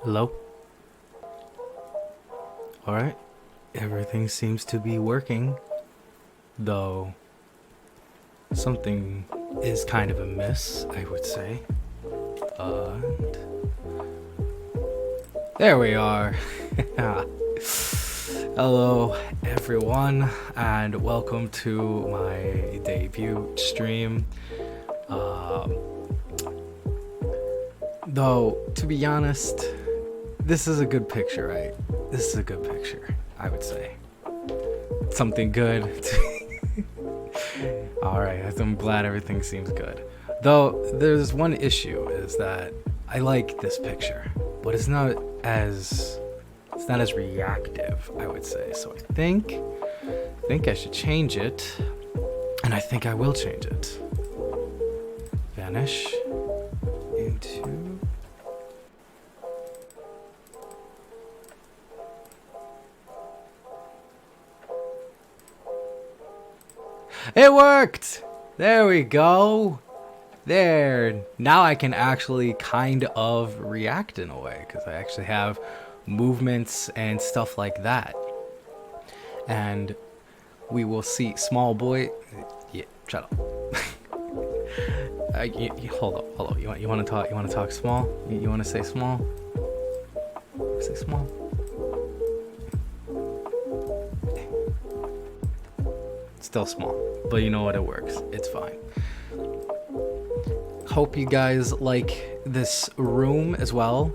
Hello? Alright, everything seems to be working, though something is kind of amiss, I would say. And there we are. Hello, everyone, and welcome to my debut stream. Though, to be honest, this is a good picture, right? This is a good picture, I would say. Something good. Alright, I'm glad everything seems good. Though, there's one issue, is that I like this picture, but it's not as reactive, I would say. So I think I think I should change it. And I think I will change it. Vanish into... It worked! There we go. There. Now I can actually kind of react in a way, because I actually have movements and stuff like that. And we will see. Small boy. Yeah, shut up. Hold up. You want to talk? You want to talk small? You want to say small? Say small. Still small, but you know what? It works. It's fine. Hope you guys like this room as well.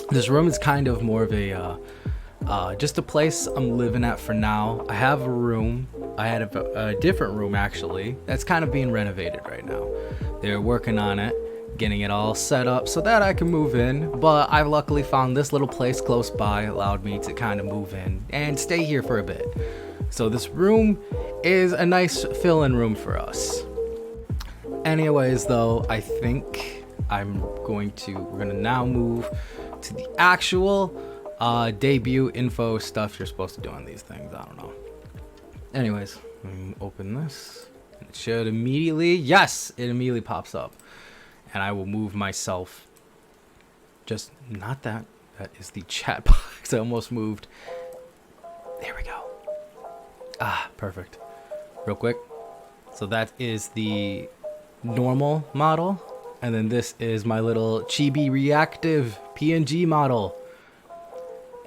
This room is kind of more of a just a place I'm living at for now. I have a room. I had a different room actually that's kind of being renovated right now. They're working on it, getting it all set up so that I can move in. But I've luckily found this little place close by, allowed me to kind of move in and stay here for a bit. So this room is a nice fill-in room for us. Anyways, though, I think we're gonna now move to the actual debut info stuff you're supposed to do on these things. I don't know. Anyways, let me open this. It should immediately, yes, it immediately pops up. And I will move myself. Just not that. That is the chat box. I almost moved. There we go. Ah, perfect. Real quick. So that is the normal model. And then this is my little chibi reactive PNG model.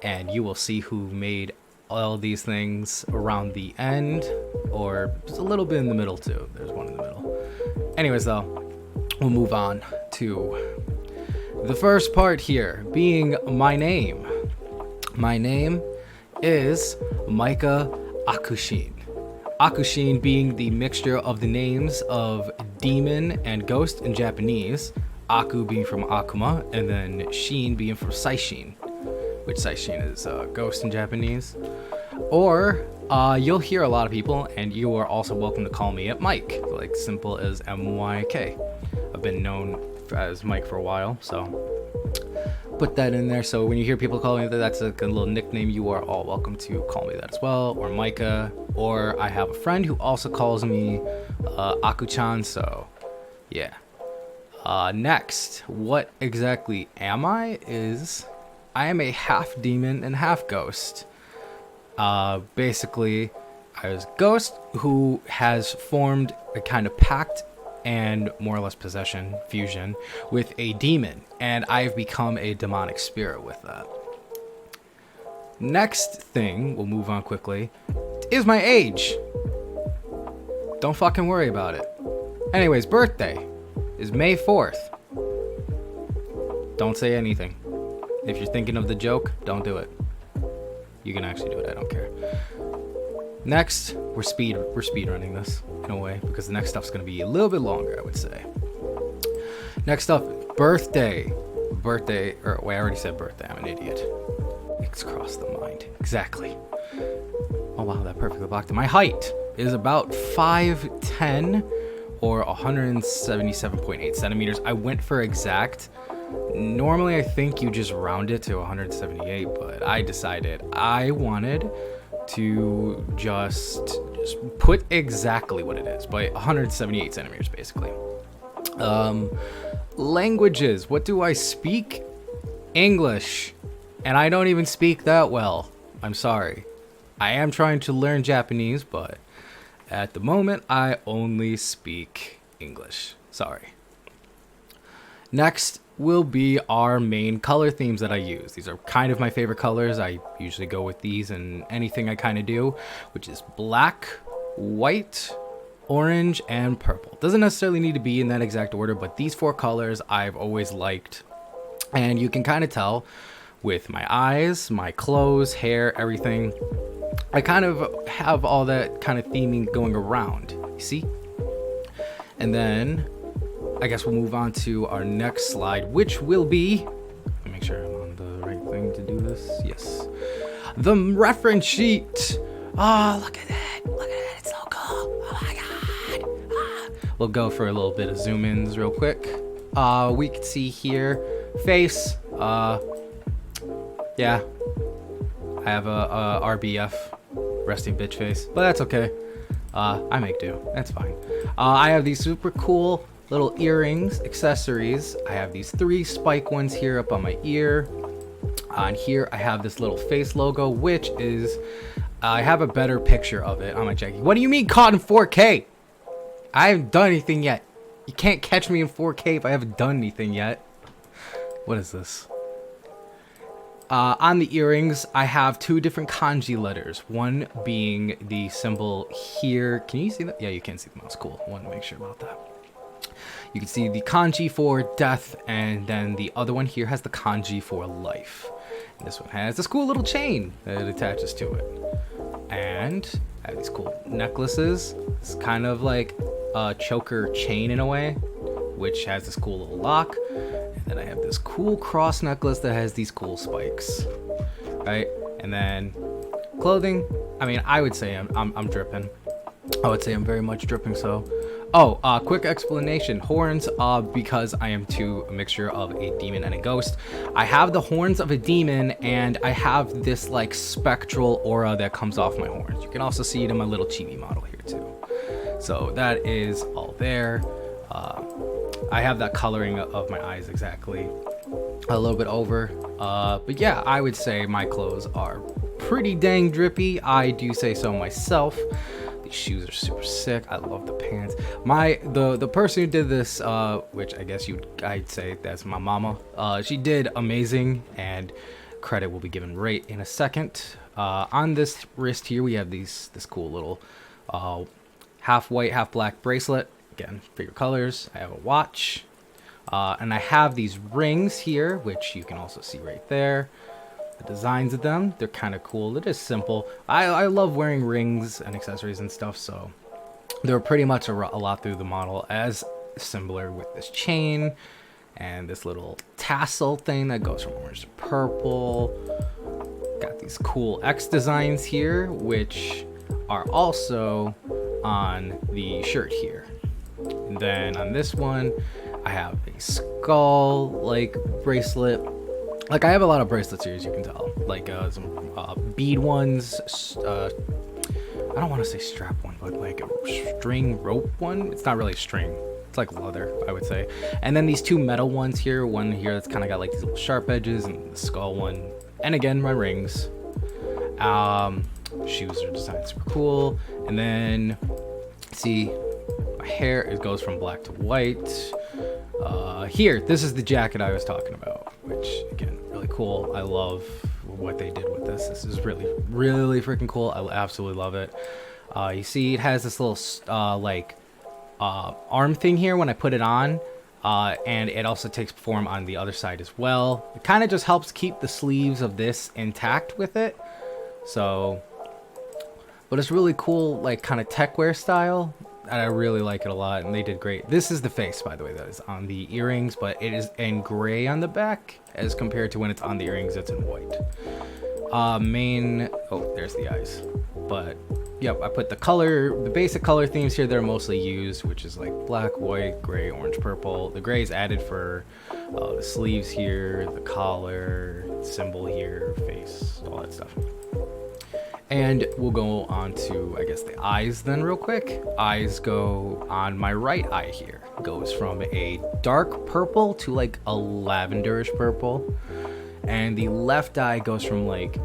And you will see who made all these things around the end. Or just a little bit in the middle too. There's one in the middle. Anyways though, we'll move on to the first part here, being my name. My name is Mykah Akushin. Akushin being the mixture of the names of demon and ghost in Japanese. Aku being from Akuma, and then Shin being from Saishin, which Saishin is ghost in Japanese. Or you'll hear a lot of people, and you are also welcome to call me Mike, like simple as MYK. I've been known as Mike for a while, so put that in there. So when you hear people calling me that, that's a little nickname. You are all welcome to call me that as well, or Mykah. Or I have a friend who also calls me Aku-chan. So yeah. Next, what exactly am I? I am a half demon and half ghost. Basically, I was a ghost who has formed a kind of pact and more or less possession, fusion, with a demon. And I've become a demonic spirit with that. Next thing, we'll move on quickly, is my age. Don't fucking worry about it. Anyways, birthday is May 4th. Don't say anything. If you're thinking of the joke, don't do it. You can actually do it, I don't care. Next, we're speed running this in a way, because the next stuff's gonna be a little bit longer, I would say. Next up, birthday. Or wait, I already said birthday, I'm an idiot. It's crossed the mind. Exactly. Oh wow, that perfectly blocked it. My height is about 5'10" or 177.8 centimeters. I went for exact. Normally I think you just round it to 178, but I decided I wanted to just put exactly what it is, by 178 centimeters basically. Languages, what do I speak? English, and I don't even speak that well. I'm sorry. I am trying to learn Japanese, but at the moment I only speak English. Sorry. Next will be our main color themes that I use. These are kind of my favorite colors. I usually go with these in anything I kind of do, which is black, white, orange, and purple. Doesn't necessarily need to be in that exact order, but these four colors I've always liked. And you can kind of tell with my eyes, my clothes, hair, everything. I kind of have all that kind of theming going around, you see? And then I guess we'll move on to our next slide, which will be, let me make sure I'm on the right thing to do this. Yes. The reference sheet. Oh, look at it. Look at it. It's so cool. Oh my god. Ah. We'll go for a little bit of zoom ins real quick. We can see here face. Yeah. I have a RBF, resting bitch face, but that's okay. I make do. That's fine. I have these super cool little earrings, accessories. I have these 3 spike ones here up on my ear. On here, I have this little face logo, which is, I have a better picture of it on my jacket. What do you mean caught in 4K? I haven't done anything yet. You can't catch me in 4K if I haven't done anything yet. What is this? On the earrings, I have 2 different kanji letters. One being the symbol here. Can you see that? Yeah, you can see the mouse. Cool. I want to make sure about that. You can see the kanji for death, and then the other one here has the kanji for life. And this one has this cool little chain that it attaches to it. And I have these cool necklaces. It's kind of like a choker chain in a way, which has this cool little lock. And then I have this cool cross necklace that has these cool spikes, right? And then clothing. I mean, I would say I'm dripping. I would say I'm very much dripping. So, quick explanation: horns. Because I am a mixture of a demon and a ghost. I have the horns of a demon, and I have this like spectral aura that comes off my horns. You can also see it in my little chibi model here too. So that is all there. I have that coloring of my eyes exactly a little bit over. But yeah, I would say my clothes are pretty dang drippy. I do say so myself. These shoes are super sick. I love the pants. The person who did this, which I guess I'd say that's my mama. She did amazing, and credit will be given right in a second. On this wrist here, we have this cool little half white, half black bracelet. Again, favorite colors. I have a watch, and I have these rings here, which you can also see right there. The designs of them, they're kind of cool. They're just simple. I love wearing rings and accessories and stuff, so they're pretty much a lot through the model, as similar with this chain and this little tassel thing that goes from orange to purple. Got these cool X designs here, which are also on the shirt here. And then on this one, I have a skull like bracelet. Like, I have a lot of bracelets here, as you can tell. Like some bead ones. I don't want to say strap one, but like a string rope one. It's not really string. It's like leather, I would say. And then these 2 metal ones here. One here that's kind of got like these little sharp edges, and the skull one. And again, my rings. Shoes are designed super cool. And then, see, my hair, it goes from black to white. Here, this is the jacket I was talking about, which again, really cool. I love what they did with this. This is really, really freaking cool. I absolutely love it. You see, it has this little arm thing here when I put it on, and it also takes form on the other side as well. It kind of just helps keep the sleeves of this intact with it. So, but it's really cool, like kind of tech wear style. And I really like it a lot, and they did great. This is the face, by the way, that is on the earrings, but it is in gray on the back as compared to when it's on the earrings, it's in white. There's the eyes. But yep, I put the basic color themes here that are mostly used, which is like black, white, gray, orange, purple. The gray is added for the sleeves here, the collar, symbol here, face, all that stuff. And we'll go on to, I guess, the eyes then real quick. Eyes go on my right eye here. Goes from a dark purple to like a lavenderish purple. And the left eye goes from like,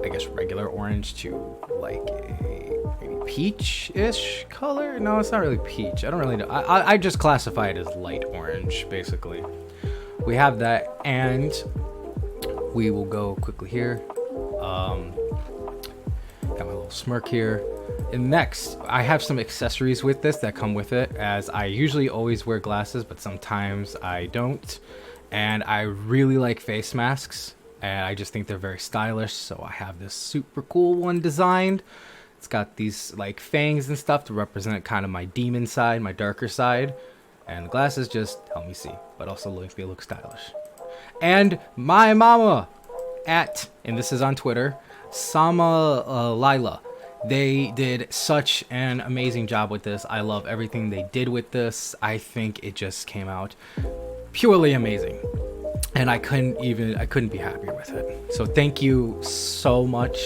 I guess, regular orange to like a maybe peach-ish color. No, it's not really peach. I don't really know. I just classify it as light orange, basically. We have that, and we will go quickly here. Got my little smirk here. And next, I have some accessories with this that come with it, as I usually always wear glasses, but sometimes I don't. And I really like face masks, and I just think they're very stylish. So I have this super cool one designed. It's got these like fangs and stuff to represent kind of my demon side, my darker side. And the glasses just help me see, but also they look stylish. And my mama and this is on Twitter, Sama Lila, They did such an amazing job with this. I love everything they did with this. I think it just came out purely amazing. And I couldn't be happier with it. So thank you so much.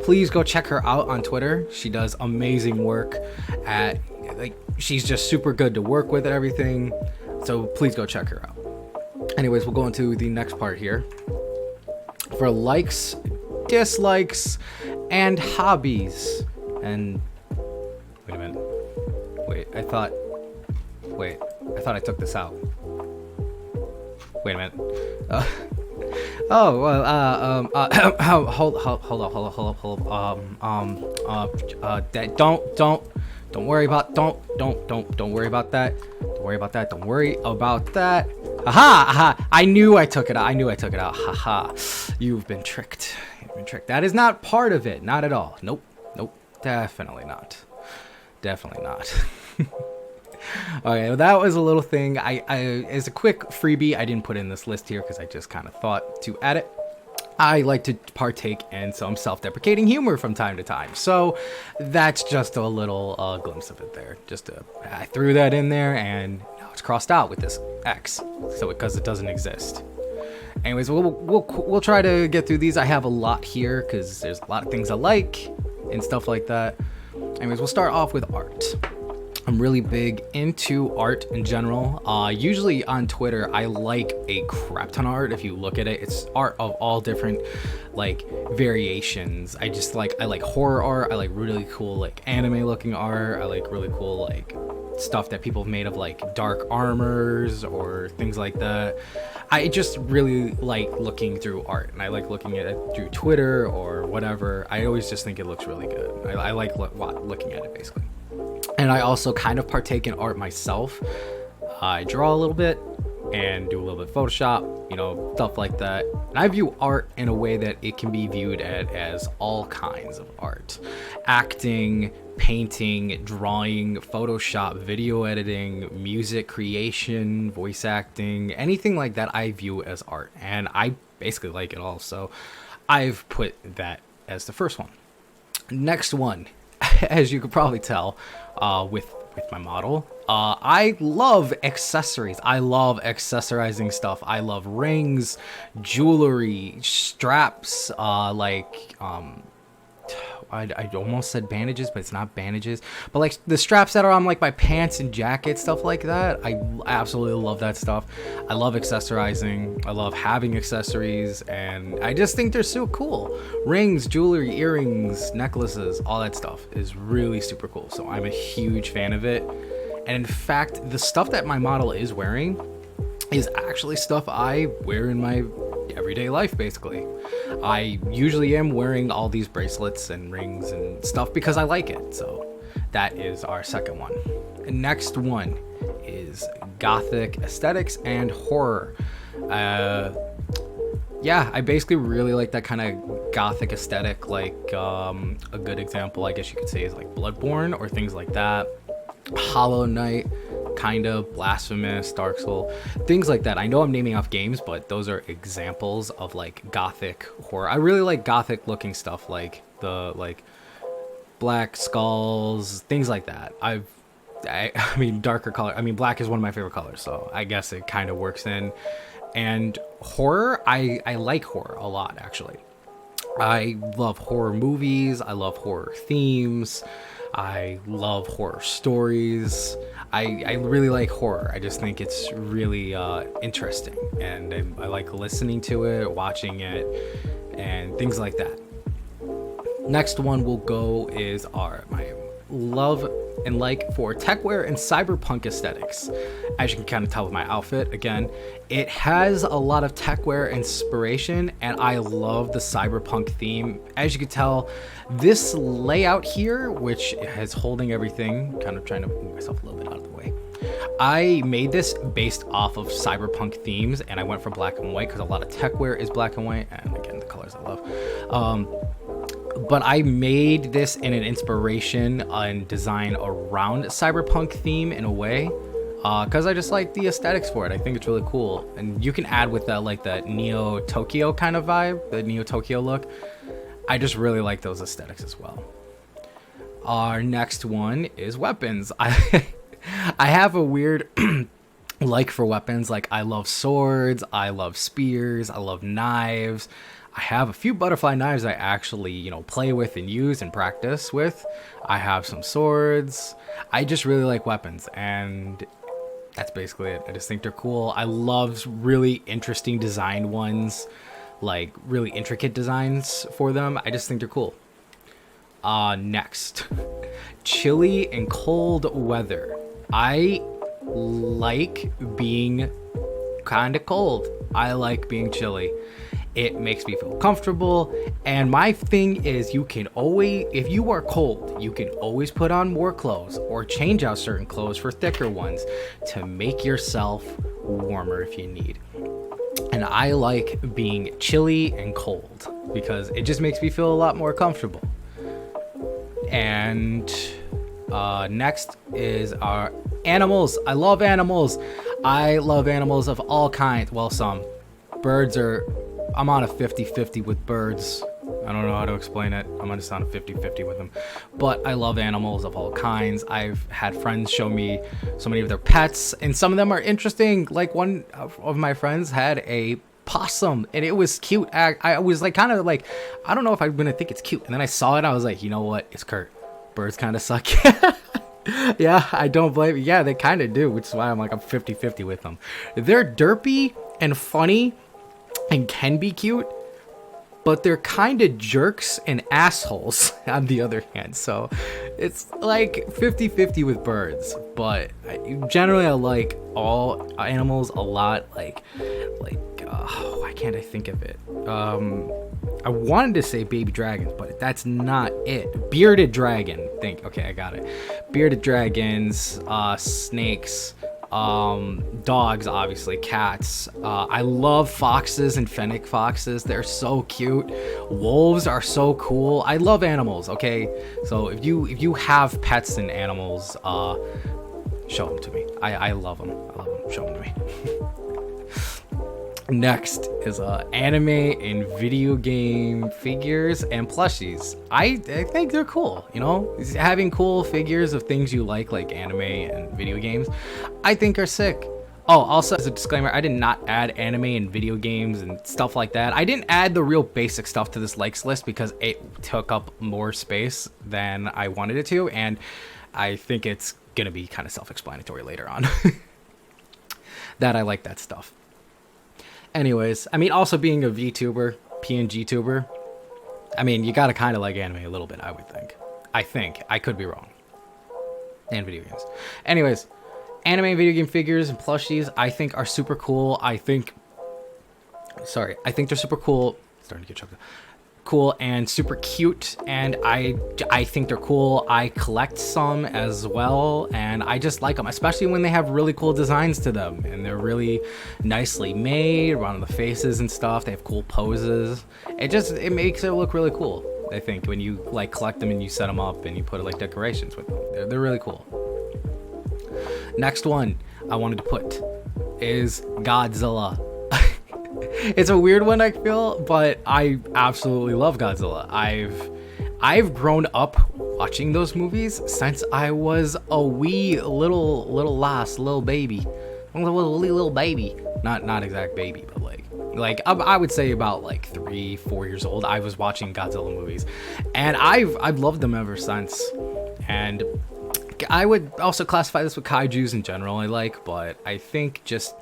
Please go check her out on Twitter. She does amazing work at, like, she's just super good to work with and everything. So please go check her out. Anyways, we'll go into the next part here. For likes, dislikes, and hobbies. And wait a minute. I thought I took this out. Wait a minute. Hold up. Don't worry about that. Don't worry about that. Aha! I knew I took it out. Haha. You've been tricked. That is not part of it. Not at all. Nope. Definitely not. Okay, well, that was a little thing. I as a quick freebie, I didn't put in this list here because I just kind of thought to add it. I like to partake in some self-deprecating humor from time to time, so that's just a little glimpse of it there. I threw that in there, and now it's crossed out with this X, so because it doesn't exist. Anyways, we'll try to get through these. I have a lot here because there's a lot of things I like and stuff like that. Anyways, we'll start off with art. I'm really big into art in general. Usually on Twitter, I like a crap ton of art. If you look at it, it's art of all different like variations. I like horror art. I like really cool like anime looking art. I like really cool like stuff that people have made of like dark armors or things like that. I just really like looking through art, and I like looking at it through Twitter or whatever. I always just think it looks really good. I like looking at it basically. And I also kind of partake in art myself. I draw a little bit and do a little bit of Photoshop, stuff like that. And I view art in a way that it can be viewed as all kinds of art. Acting, painting, drawing, Photoshop, video editing, music creation, voice acting, anything like that I view as art. And I basically like it all. So I've put that as the first one. Next one, as you could probably tell with my model, I love accessories. I love accessorizing stuff. I love rings, jewelry, straps, I almost said bandages, but it's not bandages. But like the straps that are on like my pants and jackets, stuff like that. I absolutely love that stuff. I love accessorizing. I love having accessories, and I just think they're so cool. Rings, jewelry, earrings, necklaces, all that stuff is really super cool. So I'm a huge fan of it. And in fact, the stuff that my model is wearing is actually stuff I wear in my everyday life, basically. I usually am wearing all these bracelets and rings and stuff because I like it. So that is our second one. The next one is gothic aesthetics and horror. Yeah, I basically really like that kind of gothic aesthetic. Like a good example, I guess you could say, is like Bloodborne or things like that. Hollow Knight, kind of Blasphemous, Dark Soul, things like that. I know I'm naming off games, but those are examples of like gothic horror. I really like gothic looking stuff, like the Black Skulls, things like that. I mean darker color. I mean black is one of my favorite colors, so I guess it kind of works in. And horror, I like horror a lot actually. I love horror movies. I love horror themes. I love horror stories. I really like horror. I just think it's really interesting, and I like listening to it, watching it, and things like that. Next one we'll go is my love and like for techwear and cyberpunk aesthetics. As you can kind of tell with my outfit, again, it has a lot of techwear inspiration, and I love the cyberpunk theme. As you can tell, this layout here, which is holding everything, kind of trying to move myself a little bit out of the way. I made this based off of cyberpunk themes, and I went for black and white because a lot of techwear is black and white, and again, the colors I love. But I made this in an inspiration and design around cyberpunk theme in a way, because I just like the aesthetics for it. I think it's really cool, and you can add with that like that Neo Tokyo kind of vibe, the Neo Tokyo look. I just really like those aesthetics as well. Our next one is weapons. I have a weird like for weapons. Like I love swords, I love spears, I love knives. I have a few butterfly knives I actually, play with and use and practice with. I have some swords. I just really like weapons, and that's basically it. I just think they're cool. I love really interesting designed ones, like really intricate designs for them. I just think they're cool. Next, chilly and cold weather. I like being kind of cold. I like being chilly. It makes me feel comfortable. And my thing is, you can always, if you are cold, you can always put on more clothes or change out certain clothes for thicker ones to make yourself warmer if you need. And I like being chilly and cold because it just makes me feel a lot more comfortable. And next is our animals. I love animals. I love animals of all kinds. Well, some. Birds are... I'm on a 50-50 with birds. I don't know how to explain it. I'm just on a 50-50 with them. But I love animals of all kinds. I've had friends show me so many of their pets, and some of them are interesting. Like one of my friends had a possum, and it was cute. I was like, kind of like, I don't know if I'm gonna think it's cute. And then I saw it, I was like, you know what? It's Kurt. Birds kind of suck. Yeah, I don't blame you. Yeah, they kind of do, which is why I'm 50-50 with them. They're derpy and funny and can be cute, but they're kind of jerks and assholes on the other hand. So it's like 50-50 with birds, but generally I like all animals a lot. Why can't I think of it? I wanted to say baby dragons, but that's not it. Bearded dragon. Okay, I got it. Bearded dragons, snakes, dogs, obviously, cats. I love foxes and fennec foxes. They're so cute. Wolves are so cool. I love animals. Okay, so if you have pets and animals, show them to me. I love them. Show them to me. Next is anime and video game figures and plushies. I think they're cool, having cool figures of things you like anime and video games, I think are sick. Oh, also as a disclaimer, I did not add anime and video games and stuff like that. I didn't add the real basic stuff to this likes list because it took up more space than I wanted it to, and I think it's gonna be kind of self-explanatory later on that I like that stuff. Anyways, also being a VTuber, PNG tuber, you gotta kind of like anime a little bit, I would think. I could be wrong. And video games. Anyways, anime and video game figures and plushies, I think are super cool. I think they're super cool. Starting to get choked up. Cool and super cute, and I think they're cool. I collect some as well, and I just like them, especially when they have really cool designs to them and they're really nicely made around the faces and stuff. They have cool poses. It makes it look really cool, I think, when you collect them and you set them up and you put decorations with them. They're really cool. Next one I wanted to put is Godzilla. It's a weird one, I feel, but I absolutely love Godzilla. I've grown up watching those movies since I was a wee little baby. Little baby. Not exact baby, but I would say about 3-4 years old. I was watching Godzilla movies, and I've loved them ever since. And I would also classify this with kaijus in general, but I think just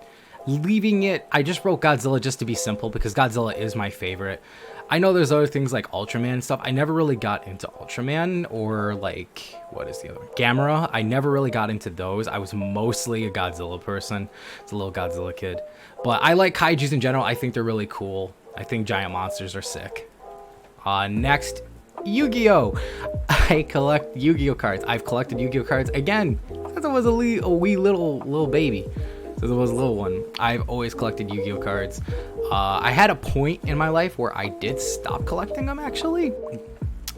leaving it, I just wrote Godzilla just to be simple because Godzilla is my favorite. I know there's other things like Ultraman and stuff. I never really got into Ultraman or what is the other one? Gamera. I never really got into those. I was mostly a Godzilla person. It's a little Godzilla kid. But I like kaijus in general. I think they're really cool. I think giant monsters are sick. Next, Yu-Gi-Oh! I collect Yu-Gi-Oh cards. I've collected Yu-Gi-Oh cards again since I was a wee little baby. So there was a little one. I've always collected Yu-Gi-Oh cards. I had a point in my life where I did stop collecting them, actually,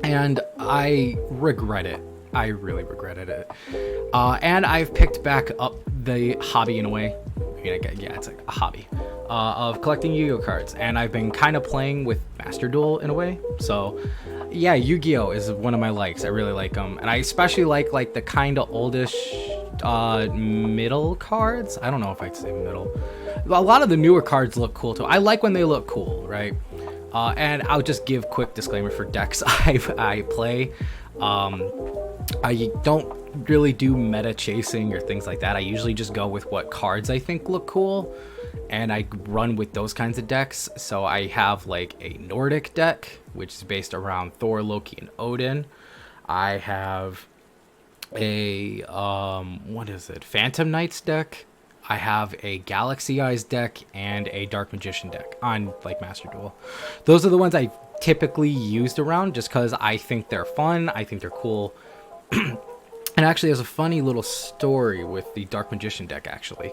and I regret it. I really regretted it. And I've picked back up the hobby in a way. Yeah, it's a hobby. of collecting Yu-Gi-Oh cards, and I've been kind of playing with Master Duel in a way. So yeah, Yu-Gi-Oh is one of my likes. I really like them, and I especially like the kind of oldish middle cards. I don't know if I'd say middle. A lot of the newer cards look cool too. I like when they look cool, right? And I'll just give quick disclaimer for decks I play. I don't really do meta chasing or things like that. I usually just go with what cards I think look cool, and I run with those kinds of decks. So I have like a Nordic deck, which is based around Thor, Loki, and Odin. I have a what is it, Phantom Knights deck. I have a Galaxy Eyes deck and a Dark Magician deck on like Master Duel. Those are the ones I typically used around just because I think they're fun. I think they're cool. And actually, there's a funny little story with the Dark Magician deck, actually.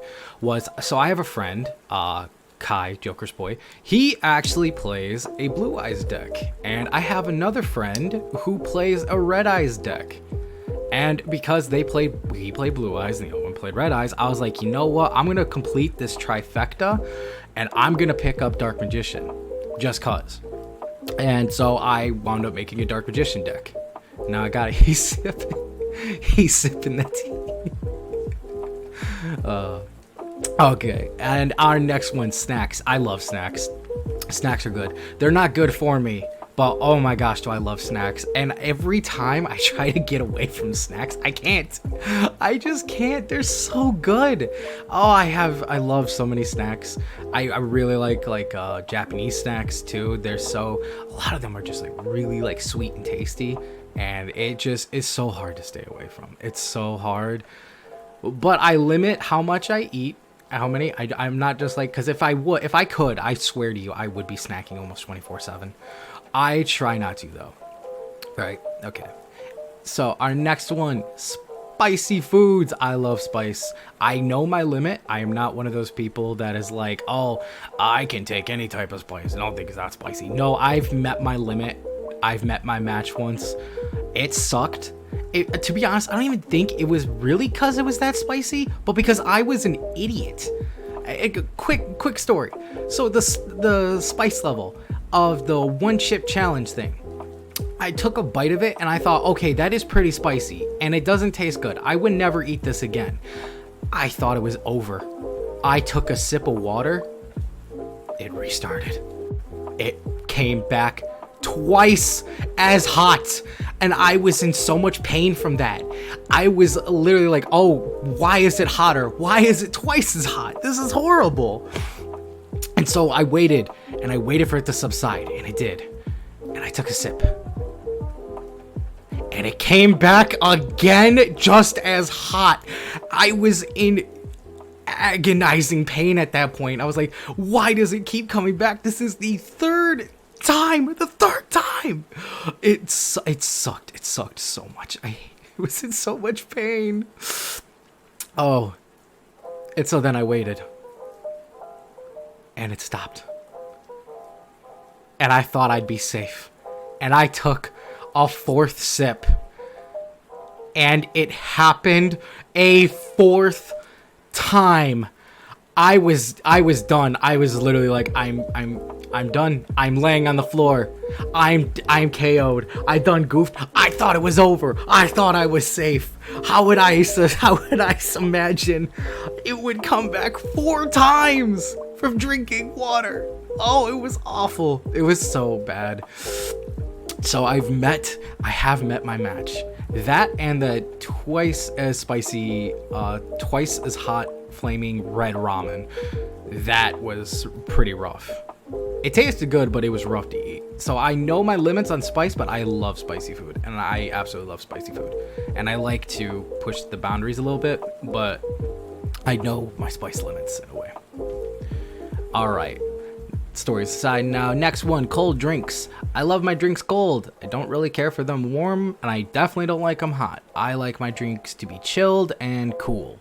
So I have a friend, Kai, Joker's boy. He actually plays a Blue Eyes deck. And I have another friend who plays a Red Eyes deck. And because he played Blue Eyes and the other one played Red Eyes, I was like, you know what? I'm going to complete this trifecta, and I'm going to pick up Dark Magician. Just cause. And so I wound up making a Dark Magician deck. Now I got it. He's sipping that tea. Okay, and our next one, snacks. I love snacks. Snacks are good. They're not good for me, but oh my gosh, do I love snacks. And every time I try to get away from snacks, I can't. I just can't. They're so good. Oh, I love so many snacks. I really like Japanese snacks too. A lot of them are just like really like sweet and tasty. And it just is so hard to stay away from. It's so hard. But I limit how much I eat. How many? I'm not just like, because if I could, I swear to you, I would be snacking almost 24/7. I try not to though. Right? Okay. So our next one, spicy foods. I love spice. I know my limit. I am not one of those people that is like, oh, I can take any type of spice. I don't think it's that spicy. No, I've met my limit. I've met my match once. It sucked. To be honest, I don't even think it was really because it was that spicy, but because I was an idiot. Quick story. So the spice level of the one chip challenge thing, I took a bite of it and I thought, okay, that is pretty spicy and it doesn't taste good. I would never eat this again. I thought it was over. I took a sip of water. It restarted. It came back twice as hot, and I was in so much pain from that. I was literally like, oh, why is it hotter? Why is it twice as hot? This is horrible. And so I waited for it to subside, and it did. And I took a sip, and it came back again just as hot. I was in agonizing pain at that point. I was like, why does it keep coming back? This is the third time. It sucked so much. I was in so much pain. Oh, and so then I waited, and it stopped, and I thought I'd be safe, and I took a fourth sip, and it happened a fourth time. I was done. I was literally like, I'm done. I'm laying on the floor. I'm KO'd. I done goofed. I thought it was over. I thought I was safe. How would I imagine it would come back 4 times from drinking water? Oh, it was awful. It was so bad. So I have met my match. That and the twice as spicy, twice as hot flaming red ramen. That was pretty rough. It tasted good, but it was rough to eat. So I know my limits on spice, but I love spicy food, and I absolutely love spicy food. And I like to push the boundaries a little bit, but I know my spice limits in a way. All right. Stories aside now. Next one, cold drinks. I love my drinks cold. I don't really care for them warm, and I definitely don't like them hot. I like my drinks to be chilled and cool.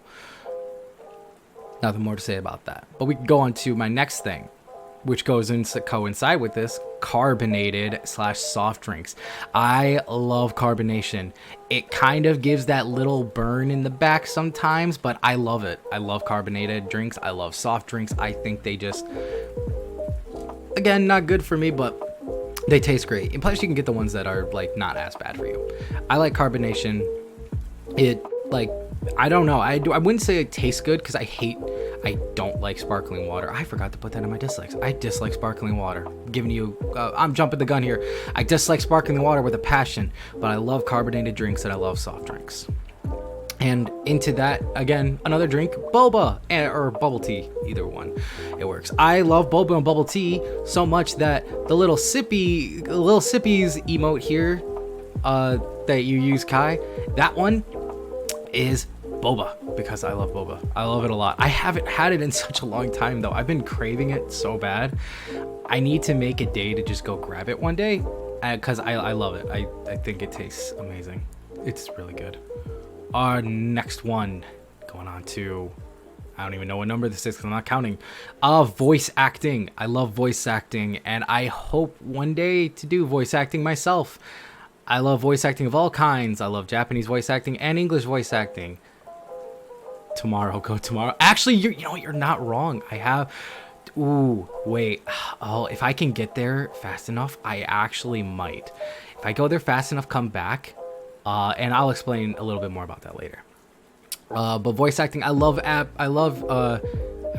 Nothing more to say about that. But we can go on to my next thing, which goes in to coincide with this, carbonated slash soft drinks. I love carbonation. It kind of gives that little burn in the back sometimes, but I love it. I love carbonated drinks. I love soft drinks. I think they just, again, not good for me, but they taste great. And plus you can get the ones that are like not as bad for you. I like carbonation. It like, I don't know. I wouldn't say it tastes good because I don't like sparkling water. I forgot to put that in my dislikes. I dislike sparkling water. I'm jumping the gun here. I dislike sparkling water with a passion, but I love carbonated drinks and I love soft drinks. And into that, again, another drink, boba or bubble tea, either one, it works. I love boba and bubble tea so much that the little sippies emote here that you use, Kai, that one is boba, because I love boba. I love it a lot. I haven't had it in such a long time though. I've been craving it so bad. I need to make a day to just go grab it one day because I love it. I think it tastes amazing. It's really good. Our next one, going on to, I don't even know what number this is because I'm not counting. Voice acting. I love voice acting and I hope one day to do voice acting myself. I love voice acting of all kinds. I love Japanese voice acting and English voice acting. Go tomorrow. Actually, you know what? You're not wrong. I have. Ooh, wait. Oh, if I can get there fast enough, I actually might. If I go there fast enough, come back, and I'll explain a little bit more about that later. But voice acting, I love. I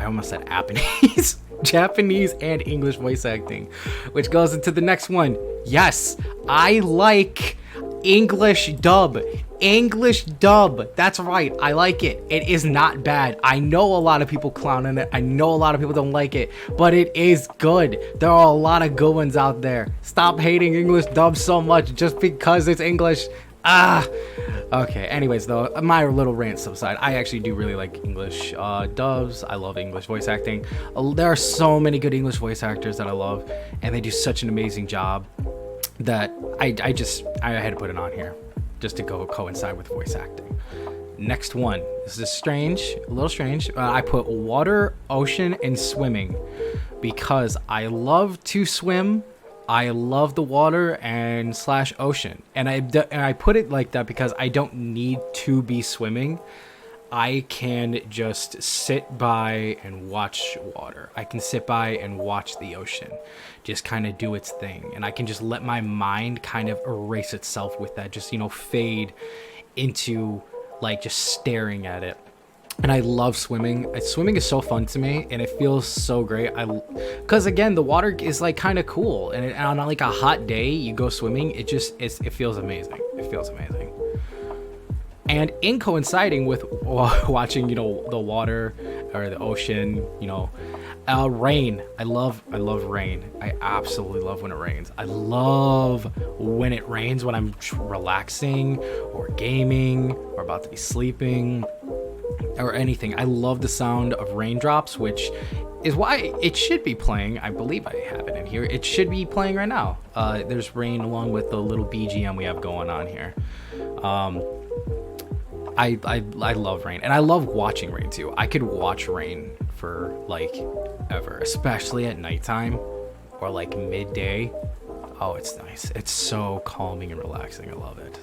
almost said Japanese. Japanese and English voice acting, which goes into the next one. Yes, I like English dub. English dub. That's right. I like it. It is not bad. I know a lot of people clowning it. I know a lot of people don't like it, but it is good. There are a lot of good ones out there. Stop hating English dub so much just because it's English. Okay, anyways though, my little rant subside. I actually do really like English dubs. I love English voice acting. There are so many good English voice actors that I love, and they do such an amazing job that I had to put it on here just to go coincide with voice acting. Next one. This is a little strange. I put water, ocean, and swimming because I love to swim. I love the water and slash ocean. And I put it like that because I don't need to be swimming. I can just sit by and watch water. I can sit by and watch the ocean just kind of do its thing. And I can just let my mind kind of erase itself with that, just, fade into like just staring at it. And I love swimming. Swimming is so fun to me and it feels so great. Because again, the water is like kind of cool. And on like a hot day, you go swimming, it feels amazing. It feels amazing. And in coinciding with watching, the water or the ocean, rain. I love rain. I absolutely love when it rains. I love when it rains when I'm relaxing or gaming or about to be sleeping or anything. I love the sound of raindrops, which is why it should be playing. I believe I have it in here. It should be playing right now. There's rain along with the little BGM we have going on here. I love rain, and I love watching rain too. I could watch rain for like ever, especially at nighttime or like midday. Oh, it's nice. It's so calming and relaxing. I love it.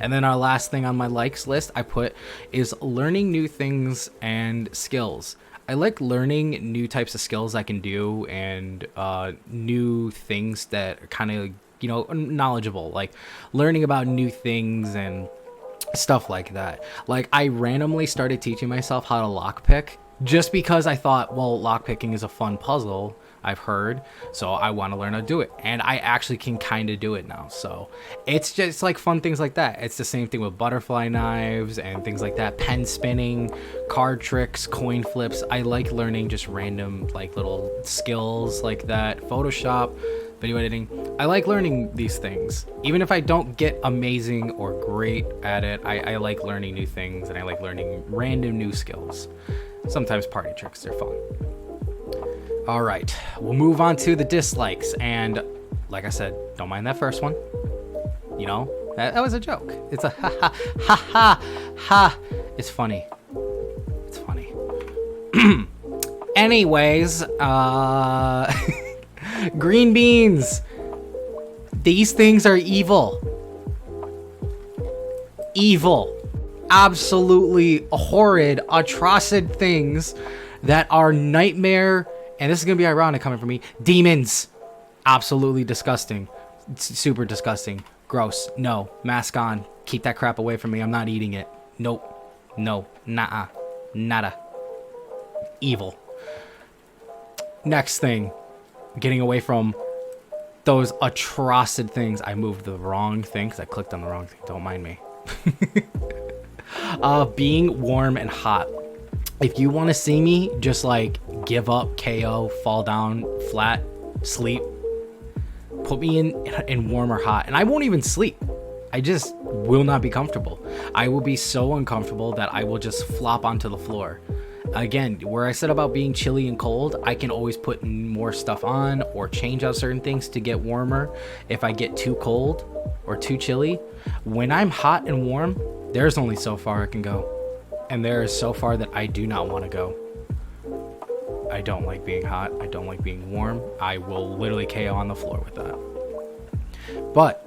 And then our last thing on my likes list I put is learning new things and skills. I like learning new types of skills I can do and new things that are kind of, knowledgeable, like learning about new things and stuff like that. Like I randomly started teaching myself how to lockpick just because I thought, well, lockpicking is a fun puzzle, I've heard, so I want to learn how to do it, and I actually can kind of do it now. So it's just like fun things like that. It's the same thing with butterfly knives and things like that, pen spinning, card tricks, coin flips. I like learning just random like little skills like that. Photoshop, video editing. I like learning these things. Even if I don't get amazing or great at it, I like learning new things, and I like learning random new skills. Sometimes party tricks, they're fun. All right, we'll move on to the dislikes. And like I said, don't mind that first one. That was a joke. It's a ha ha ha ha ha. It's funny. It's funny. Anyways, Green beans. These things are evil. Evil. Absolutely horrid, atrocid things that are nightmare. And this is going to be ironic coming from me. Demons. Absolutely disgusting. It's super disgusting. Gross. No. Mask on. Keep that crap away from me. I'm not eating it. Nope. No. Nah. Nada. Evil. Next thing. Getting away from those atrocid things. I moved the wrong thing because I clicked on the wrong thing. Don't mind me. Being warm and hot. If you want to see me just like give up, KO, fall down, flat, sleep, put me in warm or hot, and I won't even sleep. I just will not be comfortable. I will be so uncomfortable that I will just flop onto the floor. Again, where I said about being chilly and cold, I can always put more stuff on or change out certain things to get warmer if I get too cold or too chilly. When I'm hot and warm, there's only so far I can go. And there is so far that I do not want to go. I don't like being hot. I don't like being warm. I will literally KO on the floor with that. But,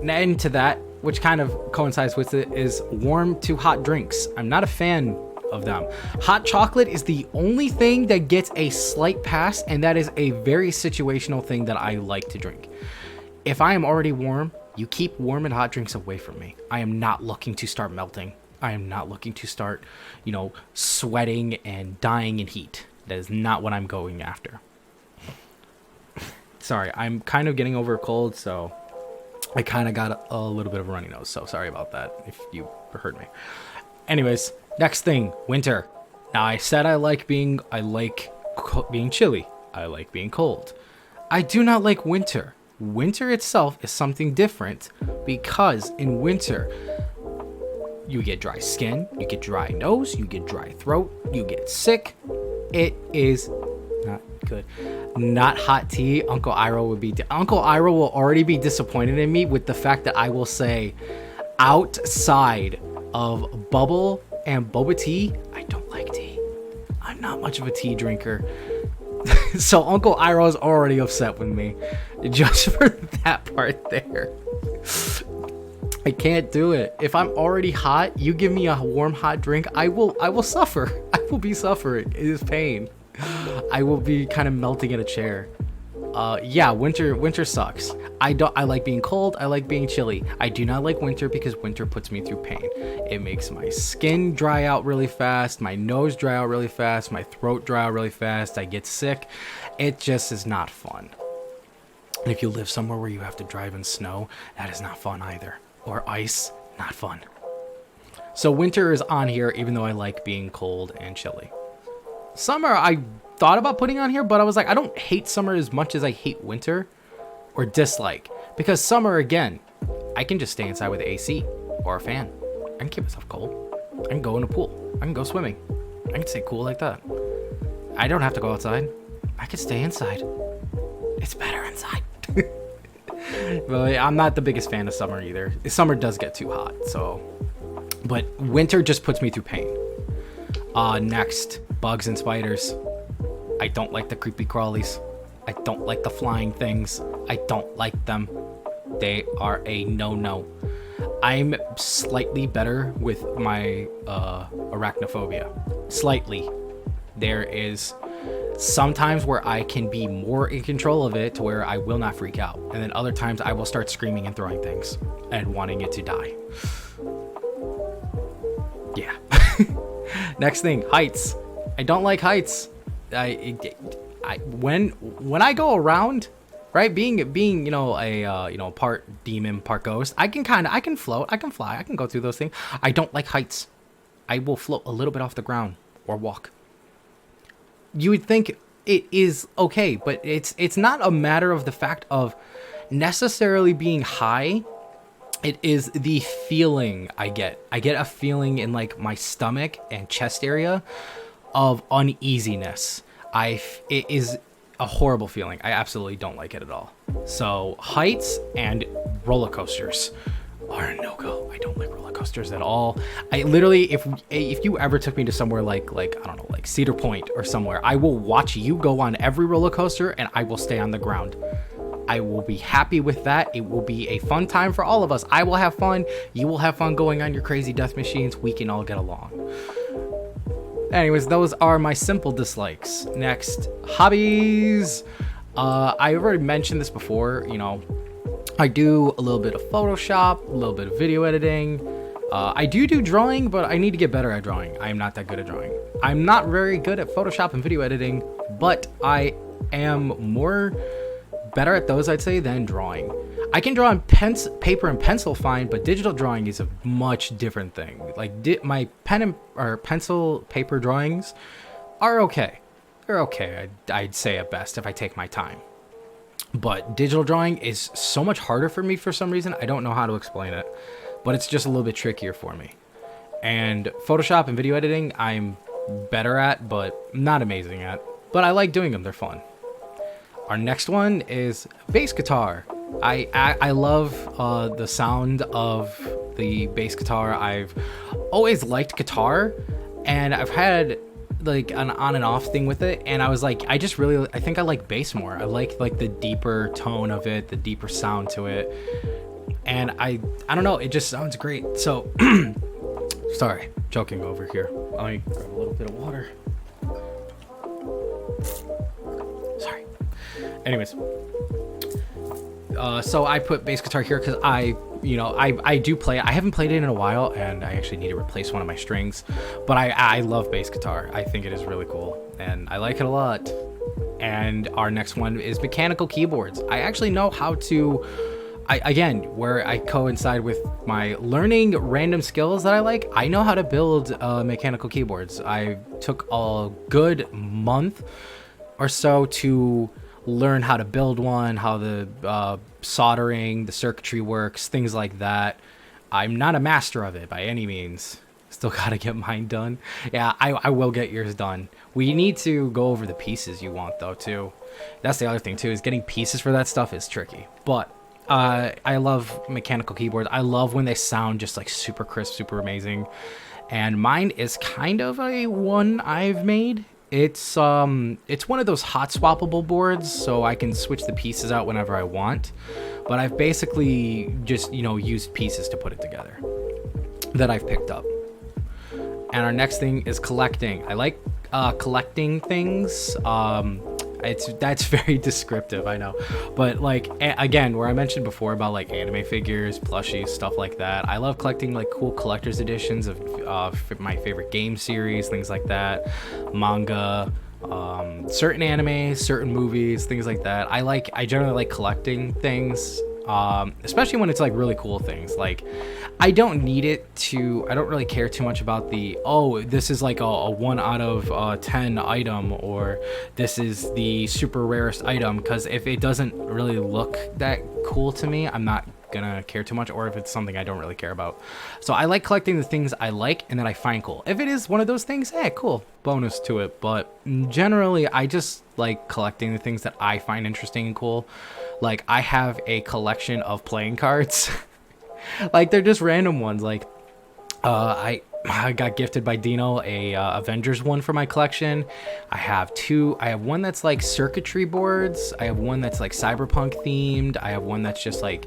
and to that, which kind of coincides with it, is warm to hot drinks. I'm not a fan of them. Hot chocolate is the only thing that gets a slight pass, and that is a very situational thing that I like to drink. If I am already warm, you keep warm and hot drinks away from me. I am not looking to start melting. I am not looking to start, sweating and dying in heat. That is not what I'm going after. Sorry, I'm kind of getting over a cold, so I kind of got a little bit of a runny nose. So sorry about that if you heard me. Anyways, next thing, winter. Now I said I like being chilly. I like being cold. I do not like winter. Winter itself is something different because in winter, you get dry skin, you get dry nose, you get dry throat, you get sick. It is not good. Not hot tea. Uncle Iroh will already be disappointed in me with the fact that I will say outside of bubble and boba tea, I don't like tea. I'm not much of a tea drinker. So Uncle Iroh is already upset with me just for that part there. I can't do it. If I'm already hot, you give me a warm hot drink, I will suffer. I will be suffering. It is pain. I will be kind of melting in a chair. Yeah, winter sucks. I like being cold, I like being chilly. I do not like winter because winter puts me through pain. It makes my skin dry out really fast, my nose dry out really fast, my throat dry out really fast, I get sick. It just is not fun. And if you live somewhere where you have to drive in snow, that is not fun either. Or ice, not fun. So winter is on here even though I like being cold and chilly. Summer, I thought about putting on here, but I was like, I don't hate summer as much as I hate winter or dislike. Because summer, again, I can just stay inside with AC or a fan. I can keep myself cold. I can go in a pool. I can go swimming. I can stay cool like that. I don't have to go outside. I can stay inside. It's better inside. But I'm not the biggest fan of summer either. Summer does get too hot, so. But winter just puts me through pain. Next, bugs and spiders. I don't like the creepy crawlies. I don't like the flying things. I don't like them. They are a no-no. I'm slightly better with my arachnophobia. Slightly. There is sometimes where I can be more in control of it to where I will not freak out. And then other times I will start screaming and throwing things and wanting it to die. Yeah. Next thing, heights. I don't like heights. When I go around, right, being a part demon, part ghost, I can float, I can fly, I can go through those things. I don't like heights. I will float a little bit off the ground or walk. You would think it is okay, but it's not a matter of the fact of necessarily being high. It is the feeling I get. I get a feeling in like my stomach and chest area of uneasiness. It is a horrible feeling. I absolutely don't like it at all. So heights and roller coasters. are a no-go. I don't like roller coasters at all. I literally, if you ever took me to somewhere like I don't know, like Cedar Point or somewhere, I will watch you go on every roller coaster and I will stay on the ground. I will be happy with that. It will be a fun time for all of us. I will have fun. You will have fun going on your crazy death machines. We can all get along. Anyways, those are my simple dislikes. Next, hobbies. I've already mentioned this before. You know, I do a little bit of Photoshop, a little bit of video editing. I do drawing, but I need to get better at drawing. I am not that good at drawing. I'm not very good at Photoshop and video editing, but I am better at those, I'd say, than drawing. I can draw on paper and pencil fine, but digital drawing is a much different thing. Like my pen or pencil paper drawings are okay. They're okay, I'd say at best if I take my time. But digital drawing is so much harder for me for some reason. I don't know how to explain it, but it's just a little bit trickier for me. And Photoshop and video editing, I'm better at, but not amazing at. But I like doing them, they're fun. Our next one is bass guitar. I love the sound of the bass guitar. I've always liked guitar, and I've had like an on and off thing with it, and I was like, I think I like bass more. I like the deeper tone of it, the deeper sound to it, and I don't know, it just sounds great. So sorry, joking over here. Let me grab a little bit of water. Sorry. Anyways, so I put bass guitar here because I do play it. I haven't played it in a while, and I actually need to replace one of my strings. But I love bass guitar. I think it is really cool, and I like it a lot. And our next one is mechanical keyboards. I actually know how to. Where I coincide with my learning random skills that I like, I know how to build mechanical keyboards. I took a good month or so to learn how to build one, how the soldering, the circuitry works, things like that. I'm not a master of it by any means. Still gotta get mine done. Yeah, I will get yours done. We need to go over the pieces you want though too. That's the other thing too, is getting pieces for that stuff is tricky. But I love mechanical keyboards. I love when they sound just like super crisp, super amazing. And mine is kind of a one I've made. It's one of those hot swappable boards, so I can switch the pieces out whenever I want. But I've basically just, used pieces to put it together that I've picked up. And our next thing is collecting. I like collecting things. That's very descriptive, I know, but again, where I mentioned before about like anime figures, plushies, stuff like that, I love collecting like cool collector's editions of my favorite game series, things like that, manga, certain anime, certain movies, things like that. I generally like collecting things, especially when it's like really cool things. Like I don't really care too much about this is like a 1 out of 10 item, or this is the super rarest item, because if it doesn't really look that cool to me, I'm not gonna care too much, or if it's something I don't really care about. So I like collecting the things I like and that I find cool. If it is one of those things, cool, bonus to it. But generally I just like collecting the things that I find interesting and cool. Like I have a collection of playing cards. Like they're just random ones. Like I got gifted by Dino a Avengers one for my collection. I have one that's like circuitry boards. I have one that's like cyberpunk themed. I have one that's just like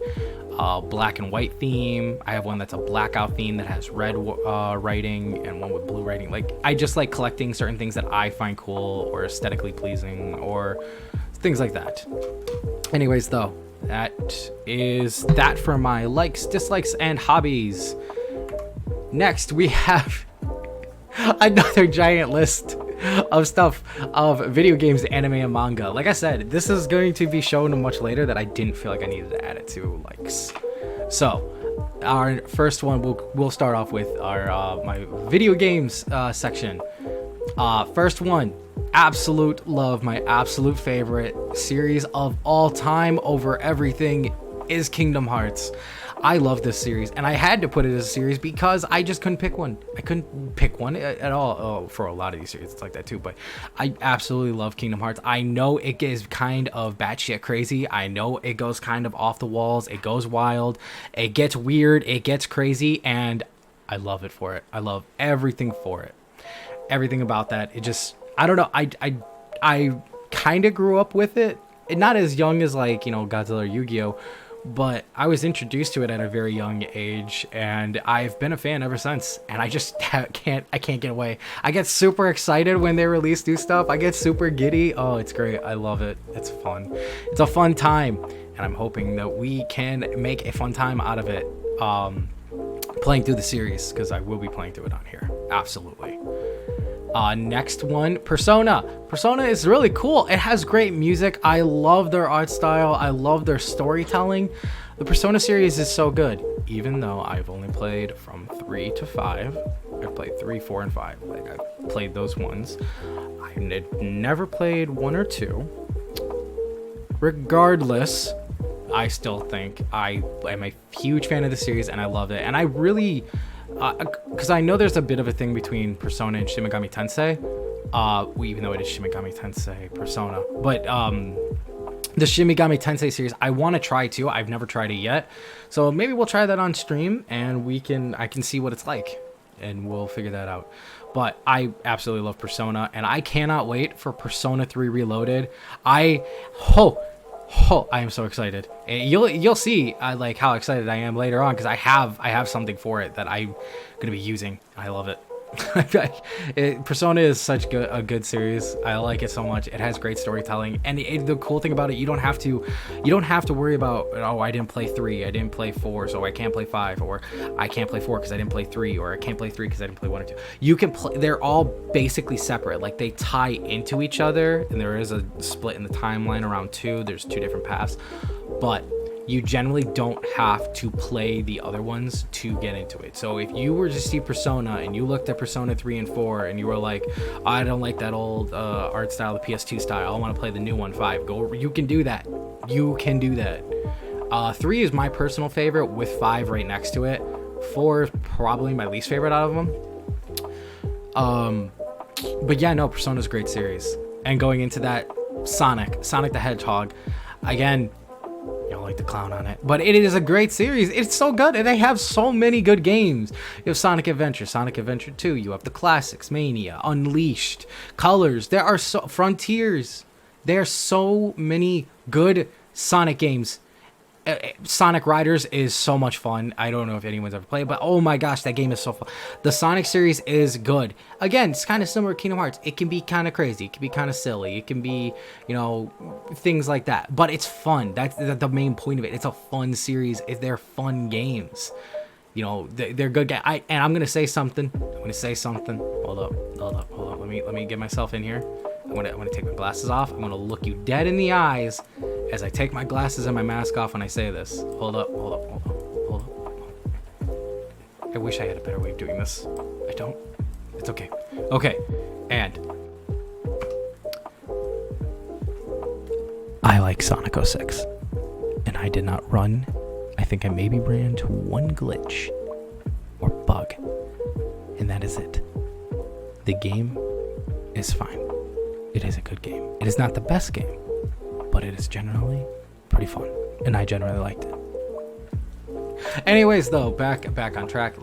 black and white theme. I have one that's a blackout theme that has red writing, and one with blue writing. Like I just like collecting certain things that I find cool or aesthetically pleasing or things like that. Anyways, though, that is that for my likes, dislikes, and hobbies. Next, we have another giant list of stuff of video games, anime, and manga. Like I said, this is going to be shown much later that I didn't feel like I needed to add it to likes. So, our first one, we'll start off with our my video games section. First one, absolute love, my absolute favorite series of all time over everything is Kingdom Hearts. I love this series, and I had to put it as a series because I just couldn't pick one. I couldn't pick one at all. Oh, for a lot of these series, it's like that too. But I absolutely love Kingdom Hearts. I know it is kind of batshit crazy. I know it goes kind of off the walls. It goes wild. It gets weird. It gets crazy, and I love it for it. I love everything for it. Everything about that. It just, I don't know. I kind of grew up with it. Not as young as like, you know, Godzilla or Yu-Gi-Oh, but I was introduced to it at a very young age, and I've been a fan ever since. And I just can't get away. I get super excited when they release new stuff. I get super giddy. Oh, it's great. I love it. It's fun. It's a fun time, and I'm hoping that we can make a fun time out of it. Playing through the series, because I will be playing through it on here. Absolutely. Next one, Persona. Persona is really cool. It has great music. I love their art style. I love their storytelling. The Persona series is so good, even though I've only played from 3 to 5. I've played 3, 4, and 5. Like, I've played those ones. I never played 1 or 2. Regardless, I still think I am a huge fan of the series, and I love it. And I really, because I know there's a bit of a thing between Persona and Shin Megami Tensei, even though it is Shin Megami Tensei Persona. But the Shin Megami Tensei series, I want to try too. I've never tried it yet, so maybe we'll try that on stream, and I can see what it's like, and we'll figure that out. But I absolutely love Persona, and I cannot wait for Persona 3 Reloaded. I am so excited. You'll see like how excited I am later on, because I have something for it that I'm gonna be using. I love it. Persona is such a good series. I like it so much. It has great storytelling, and the cool thing about it, you don't have to worry about, oh, I didn't play 3, I didn't play 4, so I can't play 5, or I can't play 4 because I didn't play 3, or I can't play 3 because I didn't play 1 or 2. You can play. They're all basically separate. Like, they tie into each other, and there is a split in the timeline around 2. There's 2 different paths, but you generally don't have to play the other ones to get into it. So if you were to see Persona and you looked at Persona 3 and 4 and you were like, I don't like that old art style, the PS2 style, I want to play the new one, 5, you can do that. You can do that. 3 is my personal favorite, with 5 right next to it. 4 is probably my least favorite out of them. But yeah, no, Persona's a great series. And going into that, Sonic the Hedgehog, again, you don't like the clown on it, but it is a great series. It's so good, and they have so many good games. You have Sonic Adventure 2, you have the classics, Mania, Unleashed, Colors. There are Frontiers. There are so many good Sonic games. Sonic Riders is so much fun. I don't know if anyone's ever played, but oh my gosh, that game is so fun. The Sonic series is good. Again, it's kind of similar to Kingdom Hearts. It can be kind of crazy. It can be kind of silly. It can be, you know, things like that. But it's fun. That's the main point of it. It's a fun series. They're fun games. You know, they're good. And I'm gonna say something. Hold up. Let me get myself in here. I'm gonna take my glasses off. I'm gonna look you dead in the eyes as I take my glasses and my mask off when I say this. Hold up. I wish I had a better way of doing this. I don't. It's okay. Okay, and I like Sonic 06, and I did not run. I think I maybe ran into one glitch or bug, and that is it. The game is fine. It is a good game. It is not the best game, but it is generally pretty fun, and I generally liked it. Anyways, though, back on track.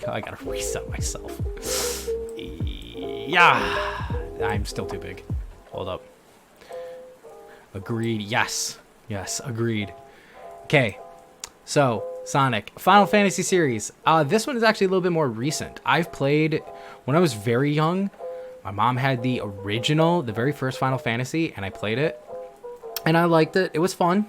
I gotta reset myself. Yeah, I'm still too big. Hold up. Agreed. Yes, agreed. Okay, so Sonic Final Fantasy series. This one is actually a little bit more recent. I've played when I was very young. My mom had the original, the very first Final Fantasy, and I played it, and I liked it. It was fun.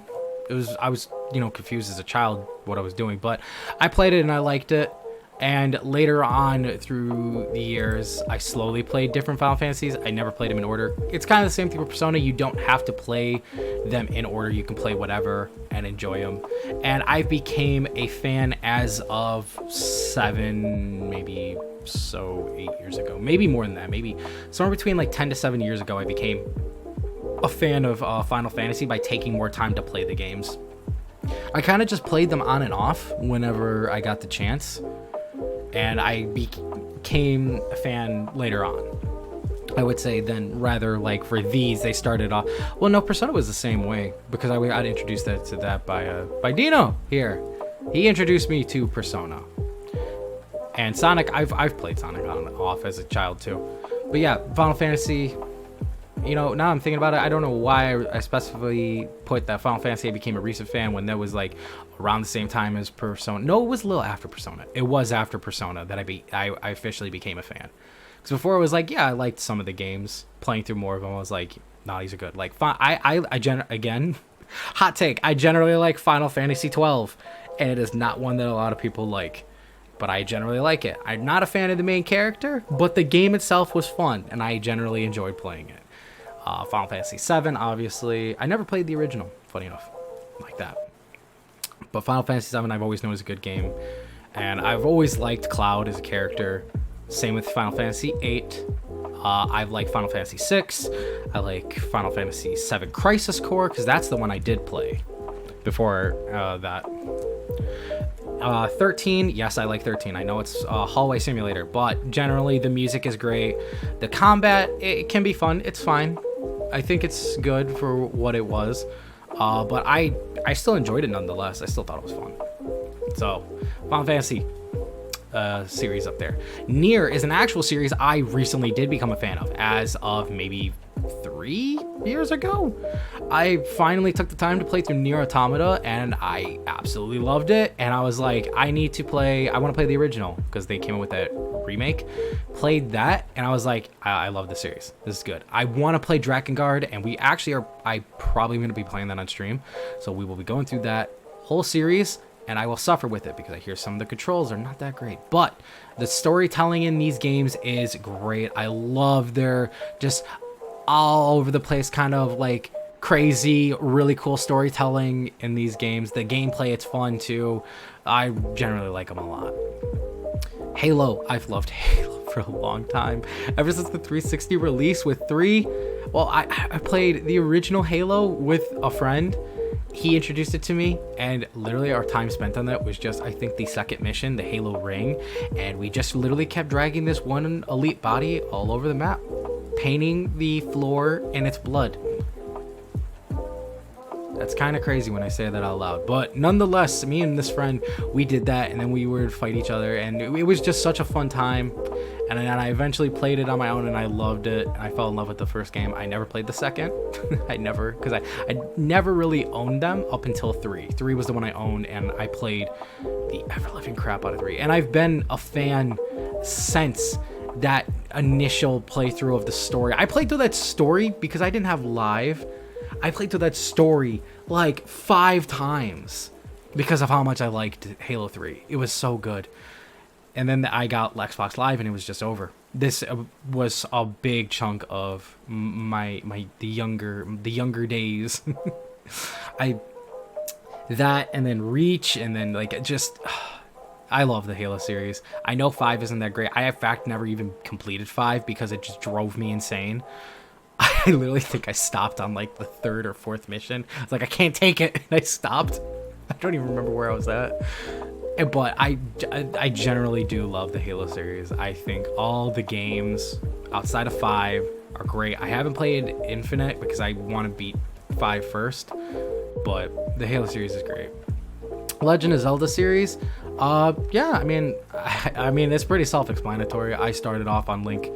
I was, confused as a child what I was doing, but I played it and I liked it. And later on through the years, I slowly played different Final Fantasies. I never played them in order. It's kind of the same thing with Persona. You don't have to play them in order. You can play whatever and enjoy them. And I became a fan as of 7, maybe 8 years ago. Maybe more than that. Maybe somewhere between like 10 to 7 years ago, I became a fan of Final Fantasy by taking more time to play the games. I kind of just played them on and off whenever I got the chance, and I became a fan later on. I would say then, rather like for these, they started off. Well, no, Persona was the same way because I got introduced to that by Dino here. He introduced me to Persona. And Sonic, I've played Sonic on and off as a child too. But yeah, Final Fantasy, you know, now I'm thinking about it, I don't know why I specifically put that Final Fantasy I became a recent fan when that was like around the same time as Persona. No, it was a little after Persona. It was after Persona that I officially became a fan. Because before it was like, yeah, I liked some of the games. Playing through more of them, I was like, nah, these are good. Like, again, hot take, I generally like Final Fantasy 12. And it is not one that a lot of people like. But I generally like it. I'm not a fan of the main character, but the game itself was fun, and I generally enjoyed playing it. Final Fantasy 7, obviously. I never played the original, funny enough, like that. But Final Fantasy 7, I've always known is a good game. And I've always liked Cloud as a character. Same with Final Fantasy 8. I've liked Final Fantasy 6. I like Final Fantasy 7 Crisis Core, because that's the one I did play before that. 13, yes, I like 13. I know it's a hallway simulator, but generally the music is great. The combat, it can be fun. It's fine. I think it's good for what it was. But I still enjoyed it nonetheless. I still thought it was fun. So, Final Fantasy series up there. Nier is an actual series I recently did become a fan of, as of maybe 3 years ago. I finally took the time to play through Nier Automata, and I absolutely loved it. And I was like, I want to play the original, because they came out with that remake. Played that, and I was like, I love the series. This is good. I want to play Drakengard, and we actually are. I probably going to be playing that on stream, so we will be going through that whole series. And I will suffer with it because I hear some of the controls are not that great. But the storytelling in these games is great. I love their just all over the place kind of like crazy, really cool storytelling in these games. The gameplay, it's fun too. I generally like them a lot. Halo, I've loved Halo for a long time. Ever since the 360 release with 3. Well, I played the original Halo with a friend. He introduced it to me, and literally our time spent on that was just, I think, the second mission, the Halo ring, and we just literally kept dragging this one elite body all over the map, painting the floor in its blood. That's kind of crazy when I say that out loud, but nonetheless, me and this friend, we did that, and then we would fight each other, and it was just such a fun time. And then I eventually played it on my own, and I loved it, and I fell in love with the first game. I never played the second. I never really owned them up until 3. 3 was the one I owned, and I played the ever-living crap out of 3. And I've been a fan since that initial playthrough of the story. I played through that story because I didn't have live. I played through that story like 5 times because of how much I liked Halo 3. It was so good. And then I got Xbox Live, and it was just over. This was a big chunk of the younger days. That and then Reach, and then like just I love the Halo series. I know 5 isn't that great. I in fact never even completed 5 because it just drove me insane. I literally think I stopped on like the 3rd or 4th mission. I was like, I can't take it, and I stopped. I don't even remember where I was at. But I generally do love the Halo series. I think all the games outside of 5 are great. I haven't played Infinite because I want to beat 5 first, but the Halo series is great. Legend of Zelda series, yeah, I mean it's pretty self-explanatory. I started off on Link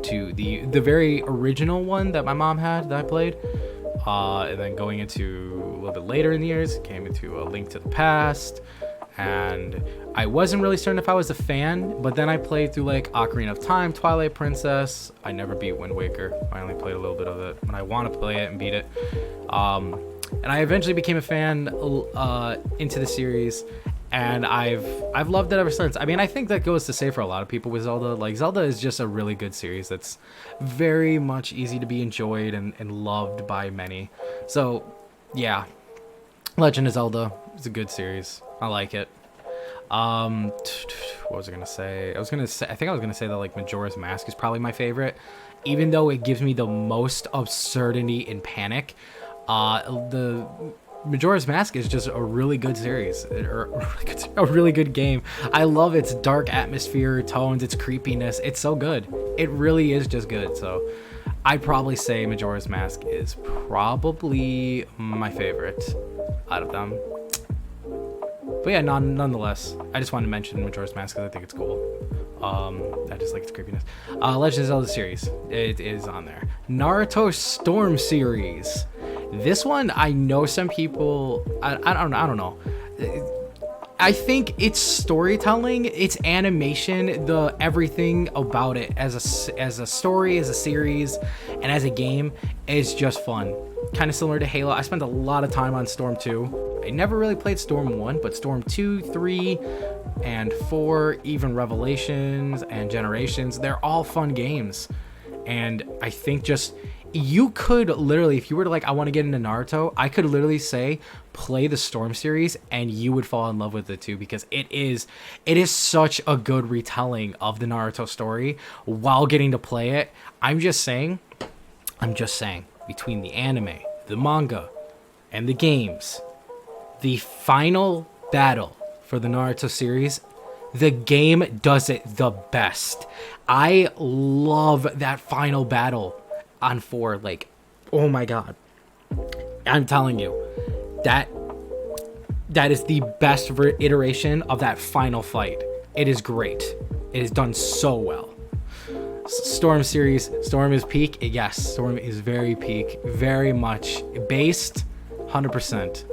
to the very original one that my mom had that I played, and then going into a little bit later in the years, came into A Link to the Past. And I wasn't really certain if I was a fan, but then I played through like Ocarina of Time, Twilight Princess. I never beat Wind Waker. I only played a little bit of it, but I want to play it and beat it. And I eventually became a fan into the series, and I've loved it ever since. I mean, I think that goes to say for a lot of people with Zelda. Like, Zelda is just a really good series that's very much easy to be enjoyed and loved by many. So, yeah, Legend of Zelda is a good series. I like it. What was I gonna say? I think I was gonna say that like Majora's Mask is probably my favorite, even though it gives me the most absurdity and panic. The Majora's Mask is just a really good series, or a really good game. I love its dark atmosphere, tones, its creepiness. It's so good. It really is just good. So I'd probably say Majora's Mask is probably my favorite out of them. But yeah, nonetheless, I just wanted to mention Majora's Mask because I think it's cool. I just like its creepiness. Legend of Zelda series, it is on there. Naruto Storm series. This one, I know some people. I don't know. I think its storytelling, its animation, the everything about it as a story, as a series, and as a game is just fun. Kind of similar to Halo. I spent a lot of time on Storm 2. I never really played Storm 1, but Storm 2, 3, and 4, even Revelations and Generations, they're all fun games. And I think just, you could literally, if you were to like, I want to get into Naruto, I could literally say, play the Storm series, and you would fall in love with it too, because it is such a good retelling of the Naruto story while getting to play it. I'm just saying, between the anime, the manga, and the games, the final battle for the Naruto series, the game does it the best. I love that final battle on 4. Like, oh my god. I'm telling you, that is the best iteration of that final fight. It is great. It is done so well. Storm series, Storm is peak. Yes, Storm is very peak. Very much based, 100%.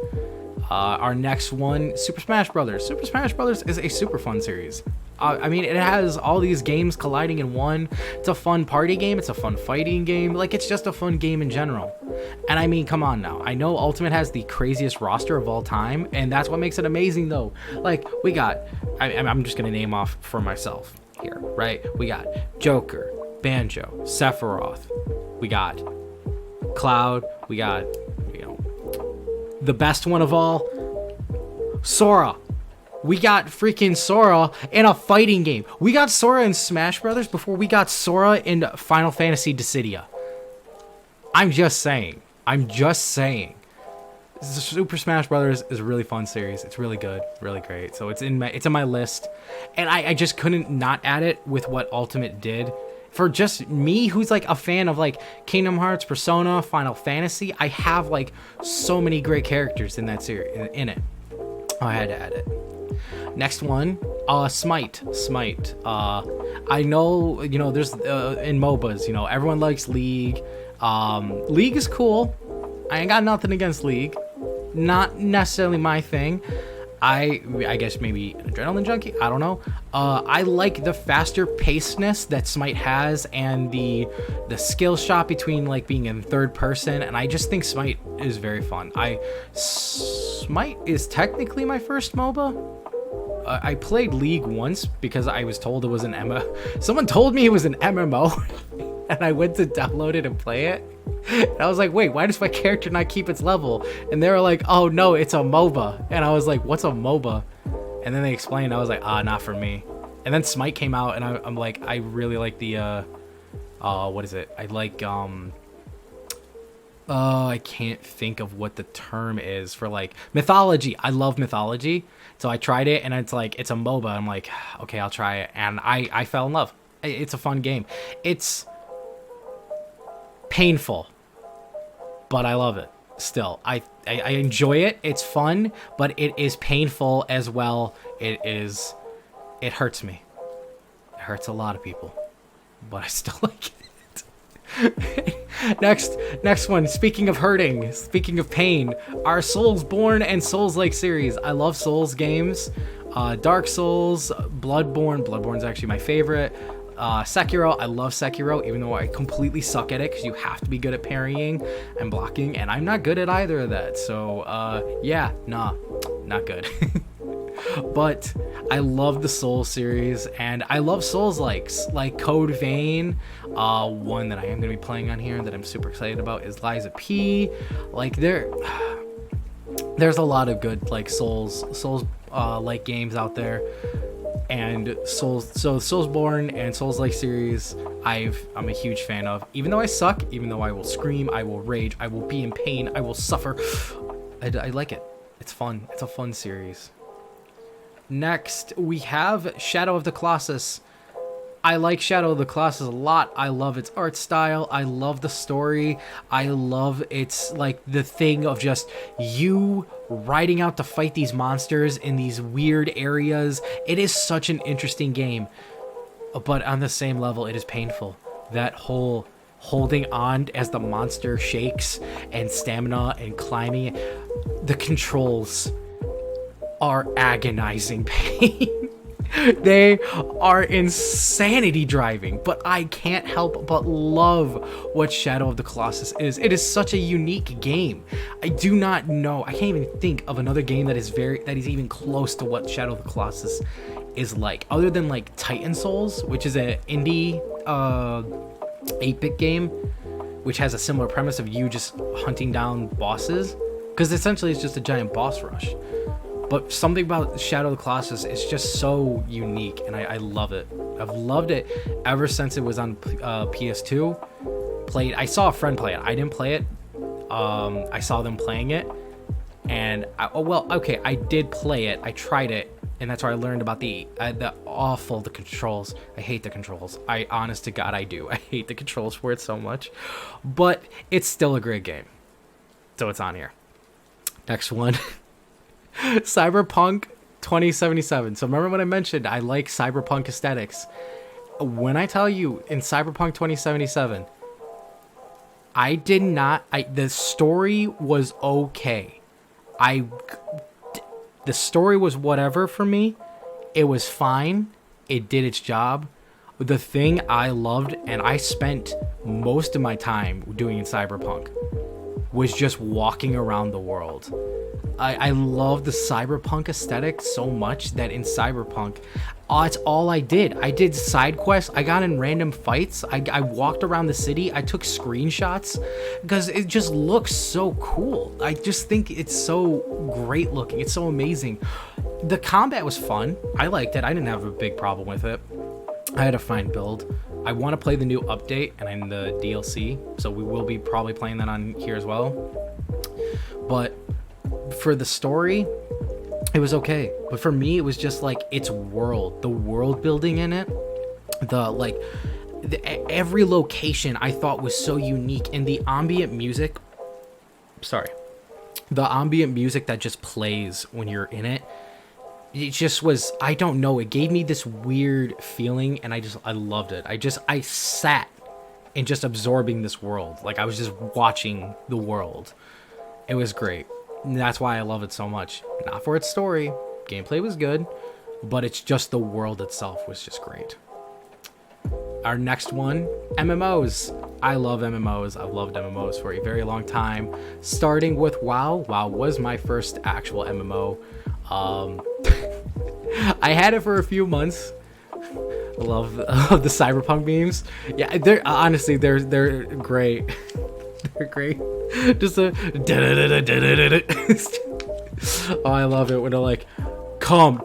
Our next one, Super Smash Brothers. Super Smash Brothers is a super fun series. I mean, it has all these games colliding in one. It's a fun party game. It's a fun fighting game. Like, it's just a fun game in general. And I mean, come on now. I know Ultimate has the craziest roster of all time, and that's what makes it amazing, though. Like, we got, I'm just going to name off for myself here, right? We got Joker, Banjo, Sephiroth. We got Cloud. We got, the best one of all, Sora. We got freaking Sora in a fighting game. We got Sora in Smash Brothers before we got Sora in Final Fantasy Dissidia. I'm just saying. Super Smash Brothers is a really fun series. It's really good, really great. So it's in my list, and I just couldn't not add it with what Ultimate did. For just me, who's like a fan of like Kingdom Hearts, Persona, Final Fantasy, I have like so many great characters in that series in it. Oh, I had to add it. Next one, Smite. I know, there's in MOBAs, everyone likes League. League is cool. I ain't got nothing against League. Not necessarily my thing. I guess maybe an adrenaline junkie. I don't know. I like the faster pacedness that Smite has, and the skill shot between like being in third person, and I just think Smite is very fun. Smite is technically my first MOBA. I played League once because I was told it was an MMO. Someone told me it was an MMO, and I went to download it and play it. And I was like, wait, why does my character not keep its level? And they were like, oh no, it's a MOBA. And I was like, what's a MOBA? And then they explained. I was like, not for me. And then Smite came out, and I'm like, I really like the what is it? I like I can't think of what the term is for like mythology. I love mythology. So I tried it, and it's like, it's a MOBA. I'm like, okay, I'll try it. And I fell in love. It's a fun game. It's painful, but I love it still. I enjoy it. It's fun, but it is painful as well. It hurts me. It hurts a lot of people, but I still like it. Next one. Speaking of hurting, speaking of pain, our Soulsborne and Souls-like series. I love Souls games. Dark Souls, Bloodborne. Bloodborne's actually my favorite. Sekiro, I love Sekiro, even though I completely suck at it because you have to be good at parrying and blocking, and I'm not good at either of that. So, not good. But I love the Souls series, and I love Souls-likes, like Code Vein. One that I am going to be playing on here that I'm super excited about is Lies of P. Like, there's a lot of good, like, Souls like games out there. And Soulsborne and Souls-like series, I'm a huge fan of. Even though I suck, even though I will scream, I will rage, I will be in pain, I will suffer. I like it. It's fun. It's a fun series. Next, we have Shadow of the Colossus. I like Shadow of the Colossus a lot. I love its art style. I love the story. I love its, like, the thing of just you riding out to fight these monsters in these weird areas. It is such an interesting game. But on the same level, it is painful. That whole holding on as the monster shakes and stamina and climbing. The controls are agonizing pain. They are insanity driving, but I can't help but love what Shadow of the Colossus is. It is such a unique game. I do not know. I can't even think of another game that is even close to what Shadow of the Colossus is like, other than like Titan Souls, which is an indie 8-bit game, which has a similar premise of you just hunting down bosses, because essentially it's just a giant boss rush. But something about Shadow of the Colossus is just so unique, and I love it. I've loved it ever since it was on PS2. I saw a friend play it. I didn't play it. I saw them playing it, and I did play it. I tried it, and that's where I learned about the controls. I hate the controls. Honest to God, I do. I hate the controls for it so much, but it's still a great game. So it's on here. Next one. Cyberpunk 2077. So remember when I mentioned I like cyberpunk aesthetics? When I tell you in Cyberpunk 2077, the story was okay. The story was whatever for me. It was fine. It did its job. The thing I loved, and I spent most of my time doing in Cyberpunk, was just walking around the world. I love the cyberpunk aesthetic so much that in Cyberpunk, it's all I did. I did side quests. I got in random fights. I walked around the city. I took screenshots because it just looks so cool. I just think it's so great looking. It's so amazing. The combat was fun. I liked it. I didn't have a big problem with it. I had a fine build. I want to play the new update and the DLC, so we will be probably playing that on here as well. But for the story, it was okay. But for me, it was just like its world, the world building in it, every location I thought was so unique, and the ambient music that just plays when you're in it. It just was, I don't know, it gave me this weird feeling, and I loved it. I sat and just absorbing this world. Like I was just watching the world. It was great. And that's why I love it so much. Not for its story. Gameplay was good, but it's just the world itself was just great. Our next one, MMOs. I love MMOs. I've loved MMOs for a very long time. Starting with WoW. WoW was my first actual MMO. I had it for a few months. I love the cyberpunk memes. Yeah, they're great. They're great. Just a oh, I love it when they're like, come.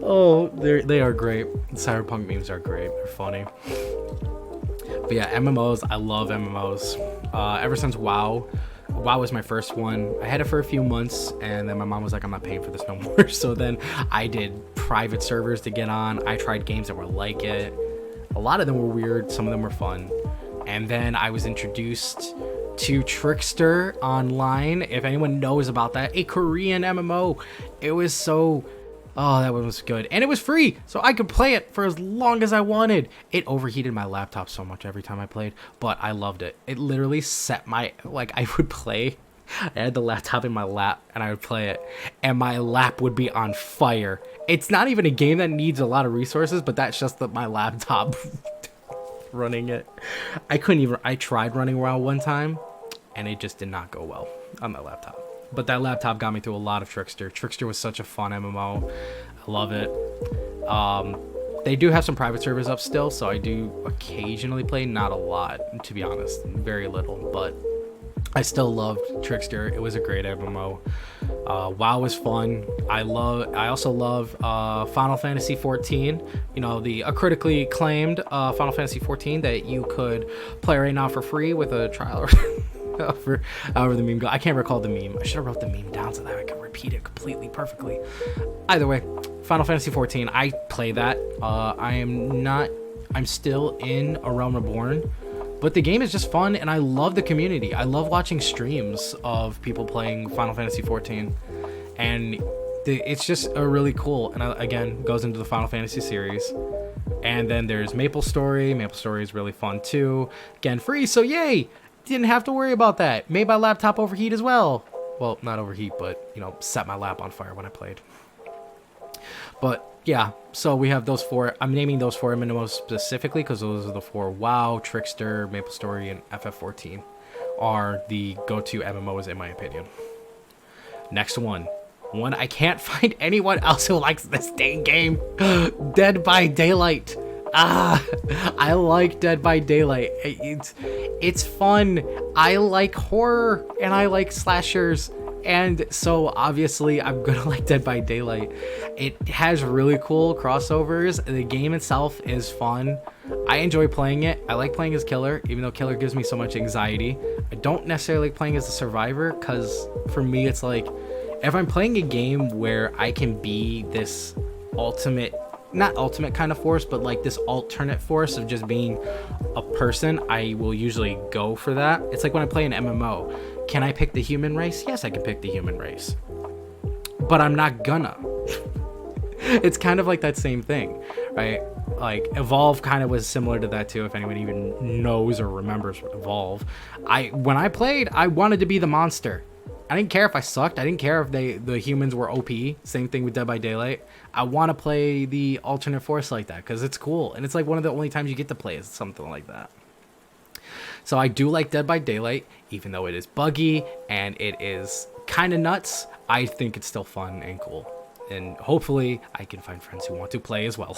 Oh, they are great. Cyberpunk memes are great. They're funny. But yeah, MMOs. I love MMOs. Ever since WoW. WoW was my first one. I had it for a few months, and then my mom was like, I'm not paying for this no more. So then I did private servers to get on. I tried games that were like it. A lot of them were weird. Some of them were fun. And then I was introduced to Trickster Online. If anyone knows about that, a Korean MMO. It was so... Oh, that one was good. And it was free, so I could play it for as long as I wanted. It overheated my laptop so much every time I played, but I loved it. It literally set my... Like, I would play... I had the laptop in my lap, and I would play it, and my lap would be on fire. It's not even a game that needs a lot of resources, but that's just my laptop running it. I tried running WoW one time, and it just did not go well on my laptop. But that laptop got me through a lot of Trickster. Trickster was such a fun MMO. I love it. They do have some private servers up still, so I do occasionally play. Not a lot, to be honest. Very little, but I still loved Trickster. It was a great MMO. WoW was fun. I also love Final Fantasy 14. You know, a critically acclaimed Final Fantasy 14 that you could play right now for free with a trial. however the meme go. I can't recall the meme. I should have wrote the meme down so that I could repeat it completely perfectly. Either way, Final Fantasy 14. I play that. I'm still in A Realm Reborn, but the game is just fun, and I love the community. I love watching streams of people playing Final Fantasy 14, and it's just a really cool. And again, goes into the Final Fantasy series. And then there's Maple Story. Maple Story is really fun too. Again, free, so yay! Didn't have to worry about that. Made my laptop overheat as well. Well, not overheat, but, you know, set my lap on fire when I played. But, yeah, so we have those 4. I'm naming those 4 MMOs specifically because those are the 4. WoW, Trickster, Maple Story, and FF14 are the go-to MMOs in my opinion. Next one I can't find anyone else who likes this dang game. Dead by Daylight. I like Dead by Daylight. It's fun. I like horror and I like slashers, and so obviously I'm gonna like Dead by Daylight. It has really cool crossovers. The game itself is fun. I enjoy playing it. I like playing as Killer, even though Killer gives me so much anxiety. I don't necessarily like playing as a survivor because for me it's like, if I'm playing a game where I can be this not ultimate kind of force, but like this alternate force of just being a person, I will usually go for that. It's like when I play an MMO. Can I pick the human race? Yes, I can pick the human race. But I'm not gonna. It's kind of like that same thing, right? Like Evolve kind of was similar to that too, if anyone even knows or remembers Evolve. When I played, I wanted to be the monster. I didn't care if I sucked. I didn't care if the humans were OP. Same thing with Dead by Daylight. I want to play the alternate force like that because it's cool. And it's like one of the only times you get to play is something like that. So I do like Dead by Daylight, even though it is buggy and it is kind of nuts. I think it's still fun and cool. And hopefully I can find friends who want to play as well.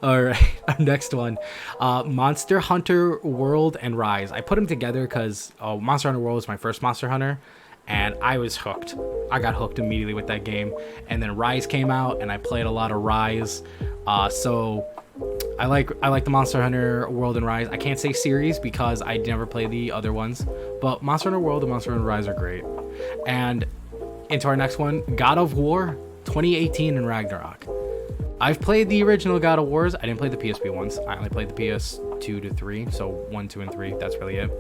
All right, our next one, Monster Hunter World and Rise. I put them together because Monster Hunter World was my first Monster Hunter, and I was hooked. I got hooked immediately with that game, and then Rise came out, and I played a lot of Rise. So I like the Monster Hunter World and Rise. I can't say series because I never played the other ones, but Monster Hunter World and Monster Hunter Rise are great. And into our next one, God of War 2018 and Ragnarok. I've played the original God of Wars. I didn't play the PSP ones. I only played the PS2 to 3, so 1, 2, and 3. That's really it.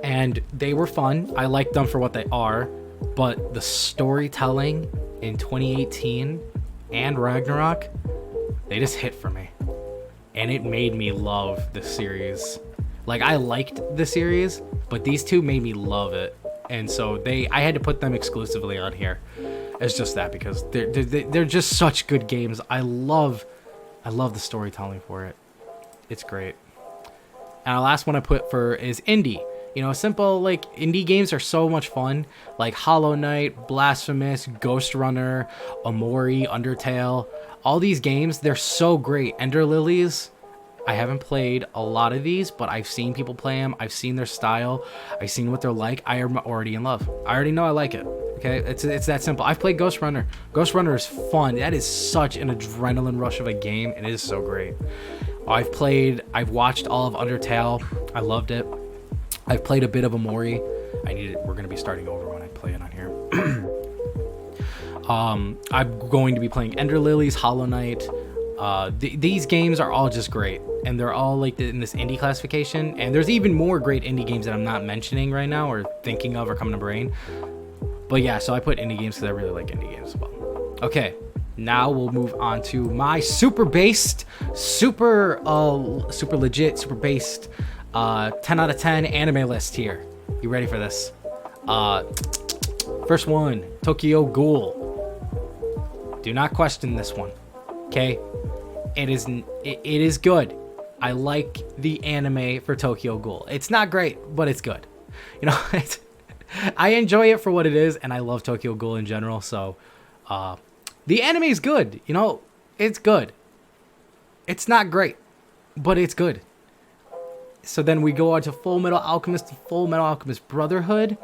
And they were fun. I liked them for what they are, but the storytelling in 2018 and Ragnarok, they just hit for me. And it made me love the series. Like, I liked the series, but these two made me love it. And so I had to put them exclusively on here. It's just that because they're just such good games. I love the storytelling for it. It's great. And the last one I put for is indie. You know, simple, like, indie games are so much fun. Like Hollow Knight, Blasphemous, Ghost Runner, Omori, Undertale. All these games, they're so great. Ender Lilies, I haven't played a lot of these, but I've seen people play them. I've seen their style. I've seen what they're like. I am already in love. I already know I like it. Okay, it's that simple. I've played Ghost Runner. Ghost Runner is fun. That is such an adrenaline rush of a game. It is so great. I've watched all of Undertale. I loved it. I've played a bit of Omori. We're gonna be starting over when I play it on here. I'm going to be playing Ender Lilies, Hollow Knight. These games are all just great, and they're all like in this indie classification. And there's even more great indie games that I'm not mentioning right now or thinking of or coming to brain. But yeah, so I put indie games because I really like indie games as well. Okay, now we'll move on to my super based, super legit, super based 10 out of 10 anime list here. You ready for this? First one, Tokyo Ghoul. Do not question this one. Okay, it is good. I like the anime for Tokyo Ghoul. It's not great, but it's good. You know, I enjoy it for what it is, and I love Tokyo Ghoul in general. So, the anime is good. You know, it's good. It's not great, but it's good. So then we go on to Full Metal Alchemist, Full Metal Alchemist Brotherhood.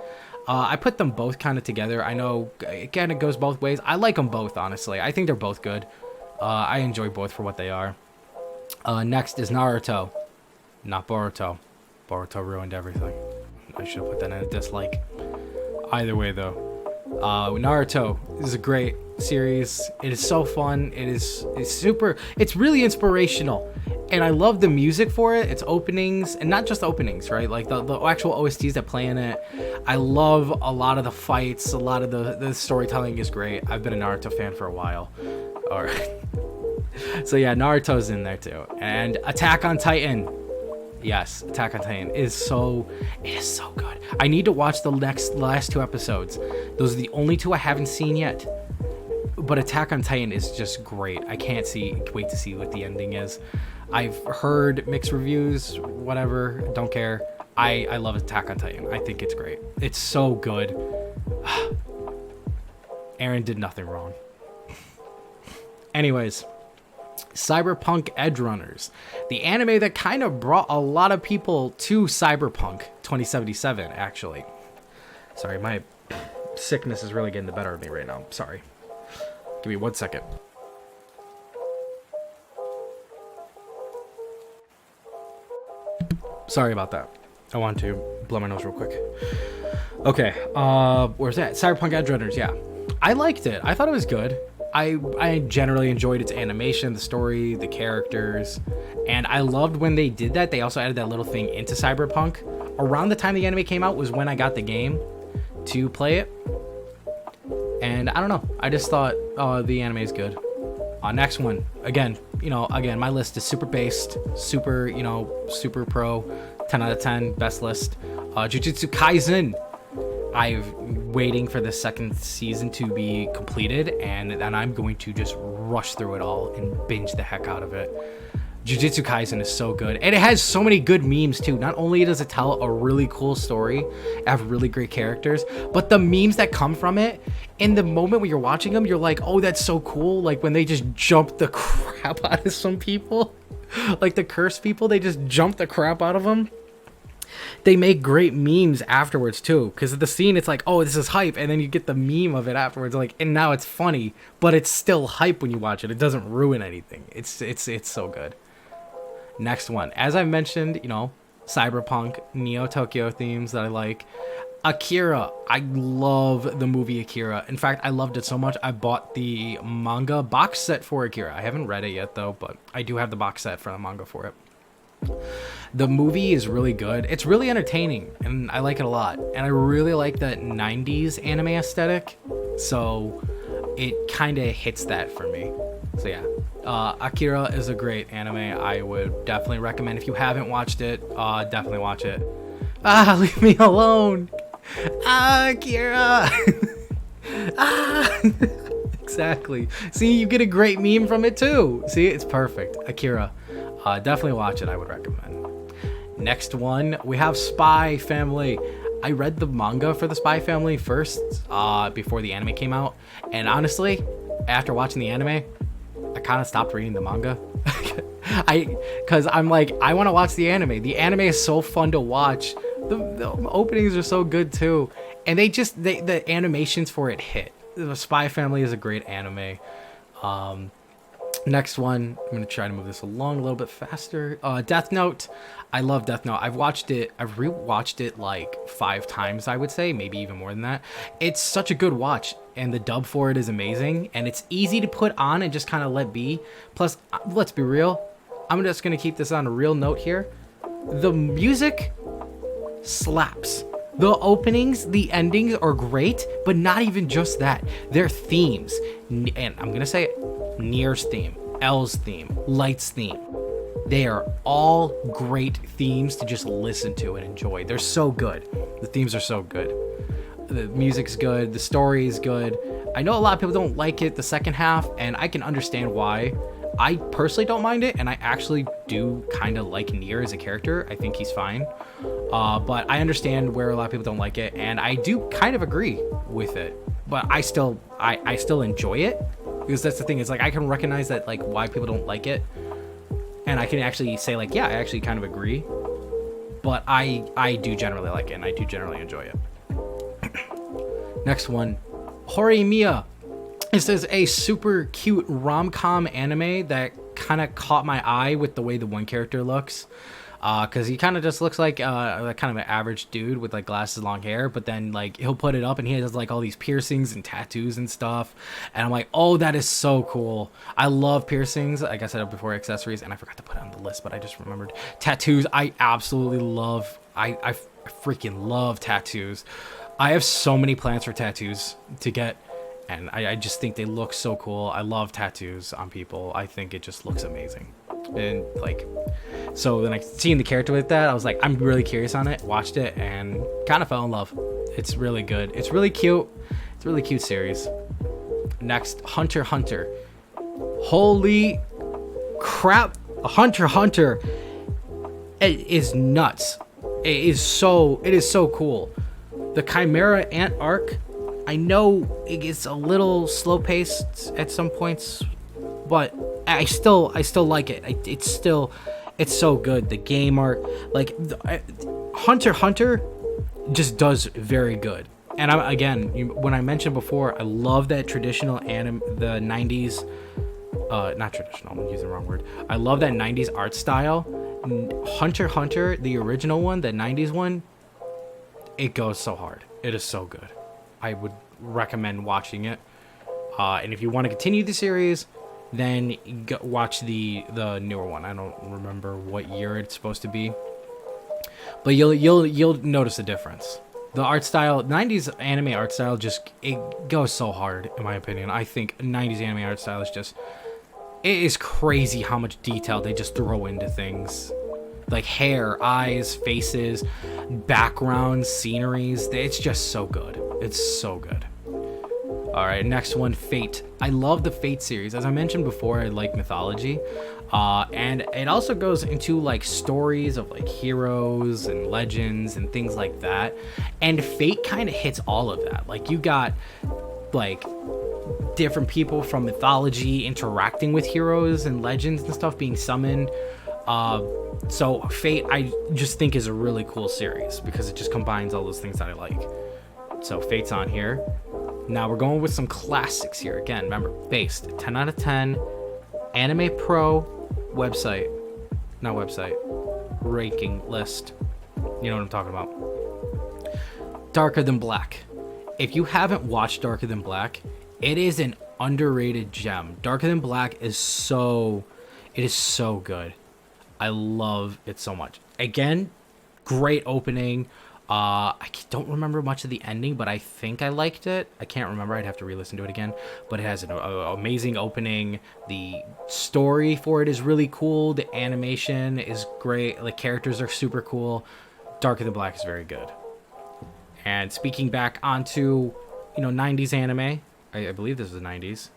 I put them both kind of together. I know, again, it goes both ways. I like them both, honestly. I think they're both good. I enjoy both for what they are. Next is Naruto, not Boruto. Boruto ruined everything. I should have put that in a dislike. Either way, though. Naruto is a great series. It is so fun. It's really inspirational. And I love the music for it. It's openings, and not just openings, right? Like the actual OSTs that play in it. I love a lot of the fights. A lot of the storytelling is great. I've been a Naruto fan for a while. All right. So yeah, Naruto's in there too. And Attack on Titan. Yes, Attack on Titan is so good. I need to watch the last 2 episodes. Those are the only 2 I haven't seen yet. But Attack on Titan is just great. I can't wait to see what the ending is. I've heard mixed reviews, whatever, don't care. I love Attack on Titan. I think it's great. It's so good. Eren did nothing wrong. Anyways, Cyberpunk Edgerunners, the anime that kind of brought a lot of people to Cyberpunk 2077, actually. Sorry, my sickness is really getting the better of me right now. Sorry. Give me 1 second. Sorry about that. I want to blow my nose real quick. Okay, where's that? Cyberpunk Edgerunners, yeah. I liked it. I thought it was good. I generally enjoyed its animation, the story, the characters, and I loved when they did that. They also added that little thing into Cyberpunk. Around the time the anime came out was when I got the game to play it. And I don't know. I just thought, the anime is good. Next one. Again, my list is super based, super pro, 10 out of 10, best list. Jujutsu Kaisen. I'm waiting for the 2nd season to be completed, and then I'm going to just rush through it all and binge the heck out of it. Jujutsu Kaisen is so good, and it has so many good memes too. Not only does it tell a really cool story, have really great characters, but the memes that come from it, in the moment when you're watching them, you're like, oh, that's so cool. Like when they just jump the crap out of some people, like the cursed people, they just jump the crap out of them. They make great memes afterwards too, because of the scene, it's like, oh, this is hype, and then you get the meme of it afterwards, like, and now it's funny, but it's still hype when you watch it. It doesn't ruin anything. It's so good. Next one, as I mentioned, Cyberpunk, Neo Tokyo themes that I like. Akira, I love the movie Akira. In fact, I loved it so much I bought the manga box set for Akira. I haven't read it yet though, but I do have the box set for the manga for it. The movie is really good. It's really entertaining, and I like it a lot. And I really like that 90s anime aesthetic, so it kind of hits that for me. So yeah, Akira is a great anime. I would definitely recommend. If you haven't watched it, definitely watch it. Leave me alone. Akira. Exactly. See, you get a great meme from it too. See, it's perfect. Akira. Definitely watch it. I would recommend. Next one, we have Spy Family. I read the manga for the Spy Family first, before the anime came out, and honestly, after watching the anime, I kind of stopped reading the manga. Because I'm like, I want to watch the anime. The anime is so fun to watch. The openings are so good too, and the animations for it hit. The Spy Family is a great anime. Next one, I'm going to try to move this along a little bit faster. Death Note. I love Death Note. I've rewatched it like 5 times, I would say, maybe even more than that. It's such a good watch, and the dub for it is amazing, and it's easy to put on and just kind of let be. Plus, let's be real, I'm just going to keep this on a real note here. The music slaps. The openings, the endings are great, but not even just that. Their themes, and I'm going to say it, Nier's theme, L's theme, Light's theme. They are all great themes to just listen to and enjoy. They're so good. The themes are so good. The music's good. The story is good. I know a lot of people don't like it, the second half, and I can understand why. I personally don't mind it, and I actually do kind of like Nier as a character. I think he's fine. But I understand where a lot of people don't like it, and I do kind of agree with it. But I still enjoy it, because that's the thing. Is like I can recognize that like why people don't like it, and I can actually say like, yeah, I actually kind of agree. But I do generally like it, and I do generally enjoy it. Next one, Horimiya. This is a super cute rom-com anime that kind of caught my eye with the way the one character looks. because he kind of just looks like kind of an average dude with like glasses, long hair, but then like he'll put it up and he has like all these piercings and tattoos and stuff, and I'm like, oh, that is so cool. I love piercings, like I said before, accessories, and I forgot to put it on the list, but I just remembered tattoos. I absolutely love. I freaking love tattoos. I have so many plans for tattoos to get, and I just think they look so cool. I love tattoos on people. I think it just looks amazing. And like, so then I seen the character with that, I was like, I'm really curious on it, watched it, and kind of fell in love. It's really good. It's really cute. It's a really cute series. Next, Hunter x Hunter. Holy crap, Hunter x Hunter. It is nuts. It is so cool. The Chimera Ant arc, I know it gets a little slow paced at some points, but I still like it. It's so good. The game arc, like Hunter x Hunter, just does very good. And when I mentioned before, I love that traditional anime, the 90s. Not traditional. I'm using the wrong word. I love that 90s art style. Hunter x Hunter, the original one, the 90s one, it goes so hard. It is so good. I would recommend watching it. And if you want to continue the series, then watch the newer one. I don't remember what year it's supposed to be, but you'll notice a difference. The art style, 90s anime art style, just it goes so hard in my opinion. I think 90s anime art style is just, it is crazy how much detail they just throw into things. Like hair, eyes, faces, backgrounds, sceneries. It's just so good. It's so good. All right, next one, Fate. I love the Fate series. As I mentioned before, I like mythology. And it also goes into like stories of like heroes and legends and things like that. And Fate kind of hits all of that. Like you got like different people from mythology interacting with heroes and legends and stuff being summoned. So Fate, I just think is a really cool series because it just combines all those things that I like. So Fate's on here. Now we're going with some classics here. Again, remember, based 10 out of 10, Anime Pro website, not website, ranking list. You know what I'm talking about. Darker Than Black. If you haven't watched Darker Than Black, it is an underrated gem. Darker Than Black is so good. I love it so much. Again, great opening. I don't remember much of the ending, but I think I liked it. I can't remember. I'd have to re-listen to it again. But it has an amazing opening. The story for it is really cool. The animation is great. The characters are super cool. Darker Than Black is very good. And speaking back onto, 90s anime. I believe this is the 90s.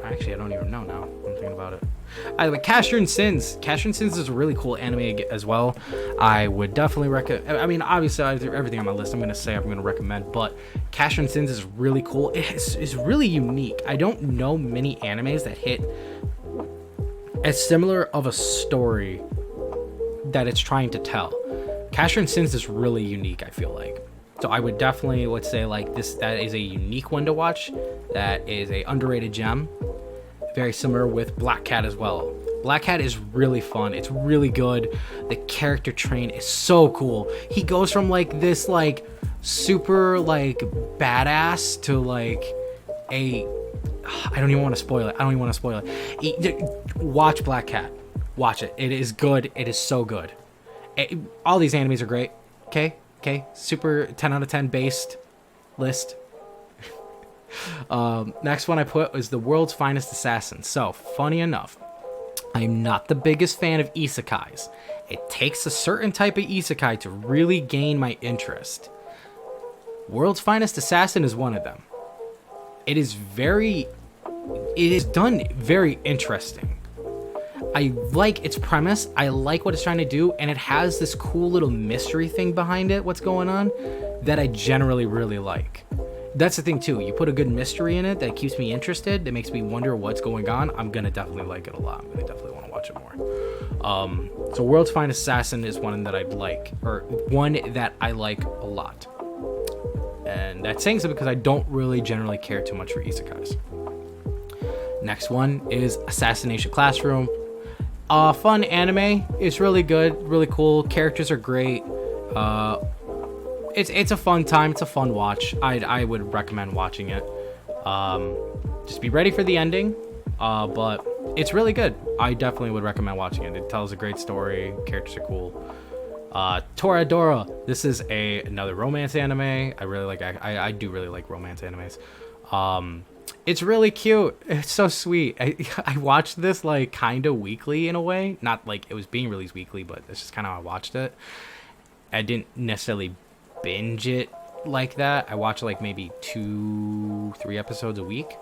Actually, I don't even know now. I'm thinking about it. Like Casher and Sins. Casher and Sins is a really cool anime as well. I would definitely recommend. I mean, obviously, everything on my list I'm going to recommend, but Casher and Sins is really cool. It's really unique. I don't know many animes that hit as similar of a story that it's trying to tell. Casher and Sins is really unique, I feel like. So I would definitely say like this, that is a unique one to watch. That is a underrated gem. Very similar with Black Cat as well. Black Cat is really fun. It's really good. The character train is so cool. He goes from like this like super like badass to like I don't even want to spoil it. Watch Black Cat. Watch it. It is good. It is so good. All these animes are great. Okay. Super 10 out of 10 based list. Next one I put was The World's Finest Assassin. So, funny enough, I'm not the biggest fan of isekais. It takes a certain type of isekai to really gain my interest. World's Finest Assassin is one of them. It is done very interesting. I like its premise. I like what it's trying to do, and it has this cool little mystery thing behind it, what's going on, that I generally really like. That's the thing too. You put a good mystery in it that keeps me interested, that makes me wonder what's going on. I'm gonna definitely like it a lot. I'm gonna definitely want to watch it more. So World's Finest Assassin is one that I'd like, or one that I like a lot. And that's saying so because I don't really generally care too much for isekais. Next one is Assassination Classroom. Fun anime. It's really good, really cool. Characters are great. It's a fun time. It's a fun watch. I would recommend watching it. Just be ready for the ending. But it's really good. I definitely would recommend watching it. It tells a great story. Characters are cool. Toradora. This is another romance anime. I really like. I do really like romance animes. It's really cute. It's so sweet. I watched this like kind of weekly in a way. Not like it was being released weekly, but it's just kind of how I watched it. I didn't necessarily binge it like that. I watched like maybe 2-3 episodes a week,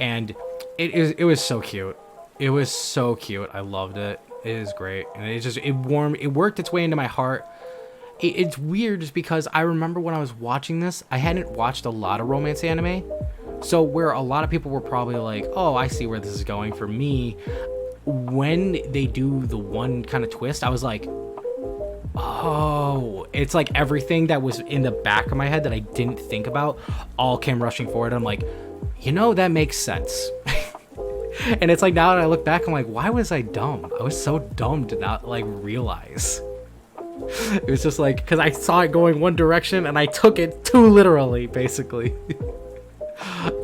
and it was so cute. It was so cute. I loved it. It is great, and it worked its way into my heart. It's weird just because I remember when I was watching this, I hadn't watched a lot of romance anime, so where a lot of people were probably like, oh, I see where this is going. For me, when they do the one kind of twist, I was like, oh, it's like everything that was in the back of my head that I didn't think about all came rushing forward. I'm like, that makes sense. And it's like, now that I look back, I'm like, why was I dumb? I was so dumb to not like realize. It was just like, because I saw it going one direction and I took it too literally, basically.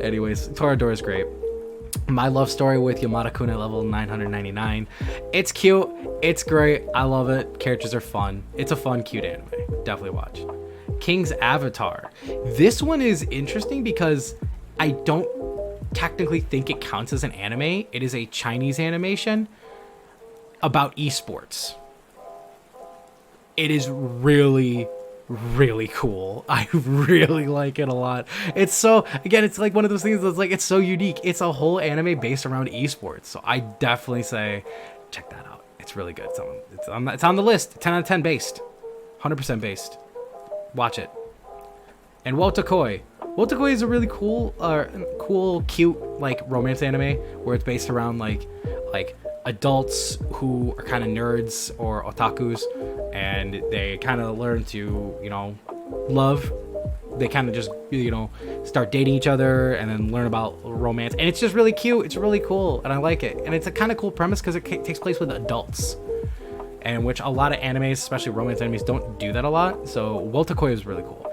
Anyways, Toradora is great. My love story with Yamada-kun at level 999. It's cute. It's great. I love it. Characters are fun. It's a fun, cute anime. Definitely watch. King's Avatar. This one is interesting because I don't technically think it counts as an anime. It is a Chinese animation about esports. It is really, really cool. I really like it a lot. It's so, again, it's like one of those things that's like, it's so unique. It's a whole anime based around esports. So I definitely say, check that out. It's really good. It's on the list. 10 out of 10 based. 100% based. Watch it. And Wotakoi. Wotakoi is a really cool, cute, like, romance anime where it's based around, like adults who are kind of nerds or otakus, and they kind of learn to, love. They kind of just, start dating each other and then learn about romance. And it's just really cute. It's really cool, and I like it. And it's a kind of cool premise because it takes place with adults, and which a lot of animes, especially romance animes, don't do that a lot. So Wotakoi is really cool.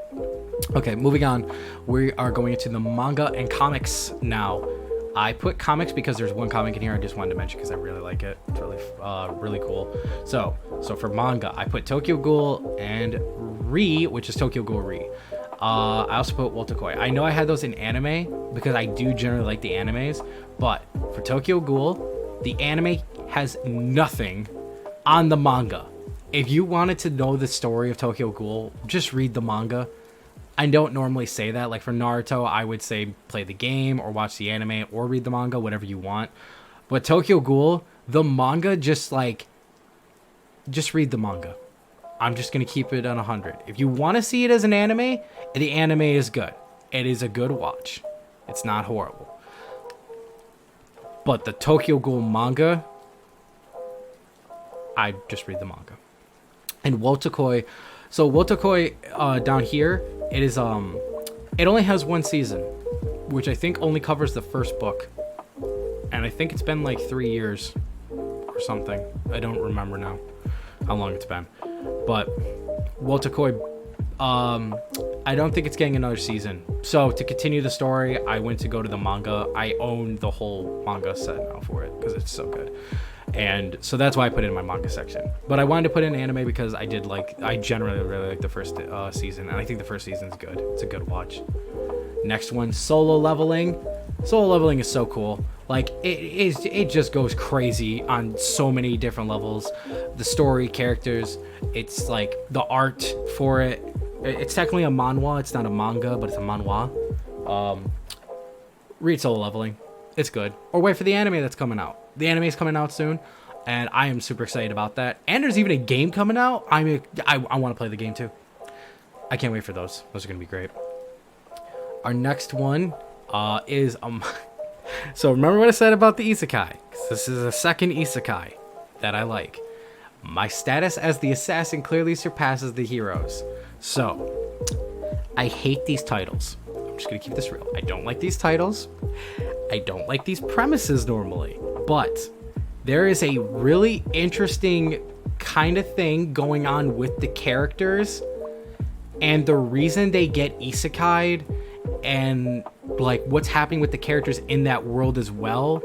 Okay, moving on. We are going into the manga and comics now. I put comics because there's one comic in here I just wanted to mention because I really like it. It's really cool. So for manga, I put Tokyo Ghoul and Ri, which is Tokyo Ghoul Ri. I also put Wotakoi. I know I had those in anime because I do generally like the animes, but for Tokyo Ghoul, the anime has nothing on the manga. If you wanted to know the story of Tokyo Ghoul, just read the manga. I don't normally say that. Like for Naruto, I would say play the game or watch the anime or read the manga, whatever you want. But Tokyo Ghoul, the manga, just read the manga. I'm just going to keep it on 100. If you want to see it as an anime, the anime is good. It is a good watch. It's not horrible. But the Tokyo Ghoul manga, I just read the manga. And Wotakoi, so Wotakoi down here, it is it only has one season, which I think only covers the first book, and I think it's been like 3 years or something. I don't remember now how long it's been, but Wotakoi, I don't think it's getting another season. So to continue the story, I went to go to the manga. I own the whole manga set now for it because it's so good. And so that's why I put it in my manga section. But I wanted to put in anime because I generally really like the first season. And I think the first season's good. It's a good watch. Next one, Solo Leveling. Solo Leveling is so cool. Like, it just goes crazy on so many different levels. The story, characters, it's like the art for it. It's technically a manhwa. It's not a manga, but it's a manhwa. Read Solo Leveling. It's good. Or wait for the anime that's coming out. The anime is coming out soon, and I am super excited about that. And there's even a game coming out. I want to play the game too. I can't wait for those. Those are going to be great. Our next one is... So remember what I said about the isekai? This is a second isekai that I like. My status as the assassin clearly surpasses the heroes. So, I hate these titles. I'm just going to keep this real. I don't like these titles. I don't like these premises normally. But there is a really interesting kind of thing going on with the characters, and the reason they get isekai'd, and like what's happening with the characters in that world as well.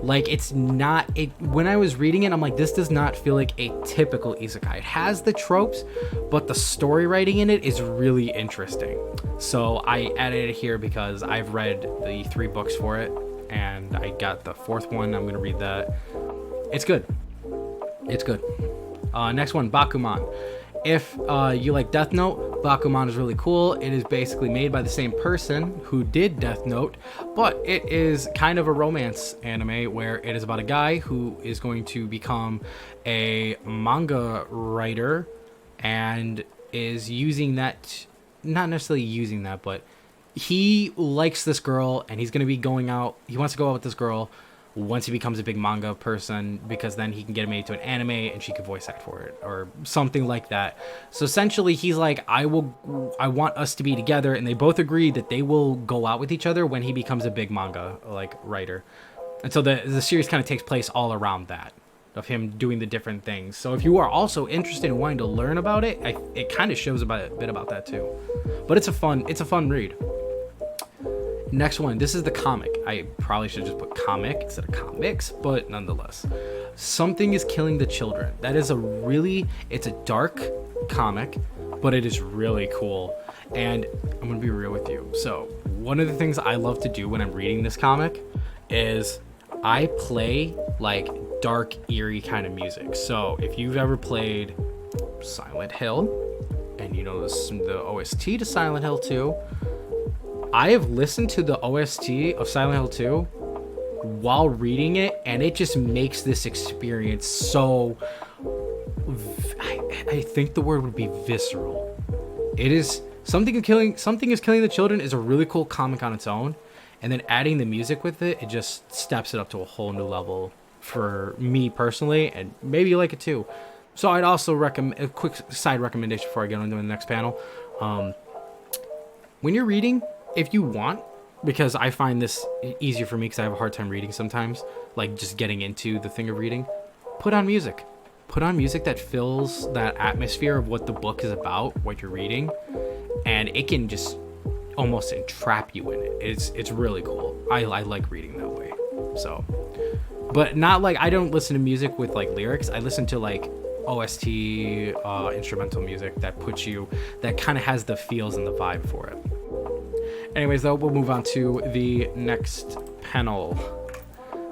Like, it's not it when I was reading it, I'm like, this does not feel like a typical isekai. It has the tropes, but the story writing in it is really interesting. So I added it here because I've read the 3 books for it, and I got the 4th one. I'm gonna read that. It's good. It's good. Next one, Bakuman. If you like Death Note, Bakuman is really cool. It is basically made by the same person who did Death Note, but it is kind of a romance anime where it is about a guy who is going to become a manga writer and is using that, not necessarily using that, but he likes this girl and he's going to be going out. He wants to go out with this girl once he becomes a big manga person, because then he can get made to an anime and she could voice act for it or something like that. So essentially he's like, I want us to be together, and they both agree that they will go out with each other when he becomes a big manga like writer. And so the series kind of takes place all around that, of him doing the different things. So if you are also interested in wanting to learn about it, it kind of shows a bit about that too. But it's a fun read. Next one, this is the comic. I probably should just put comic instead of comics, but nonetheless. Something is Killing the Children. That is it's a dark comic, but it is really cool. And I'm gonna be real with you. So one of the things I love to do when I'm reading this comic is I play like dark, eerie kind of music. So if you've ever played Silent Hill, and you know the OST to Silent Hill 2, I have listened to the OST of Silent Hill 2 while reading it, and it just makes this experience so, I think the word would be visceral. It is Something is Killing the Children is a really cool comic on its own, and then adding the music with it just steps it up to a whole new level for me personally, and maybe you like it too. So I'd also recommend a quick side recommendation before I get on to the next panel. When you're reading, if you want, because I find this easier for me because I have a hard time reading sometimes, like just getting into the thing of reading, put on music. Put on music that fills that atmosphere of what the book is about, what you're reading, and it can just almost entrap you in it. It's really cool. I like reading that way. So, but not like, I don't listen to music with like lyrics. I listen to like OST, instrumental music that kind of has the feels and the vibe for it. Anyways, though, we'll move on to the next panel.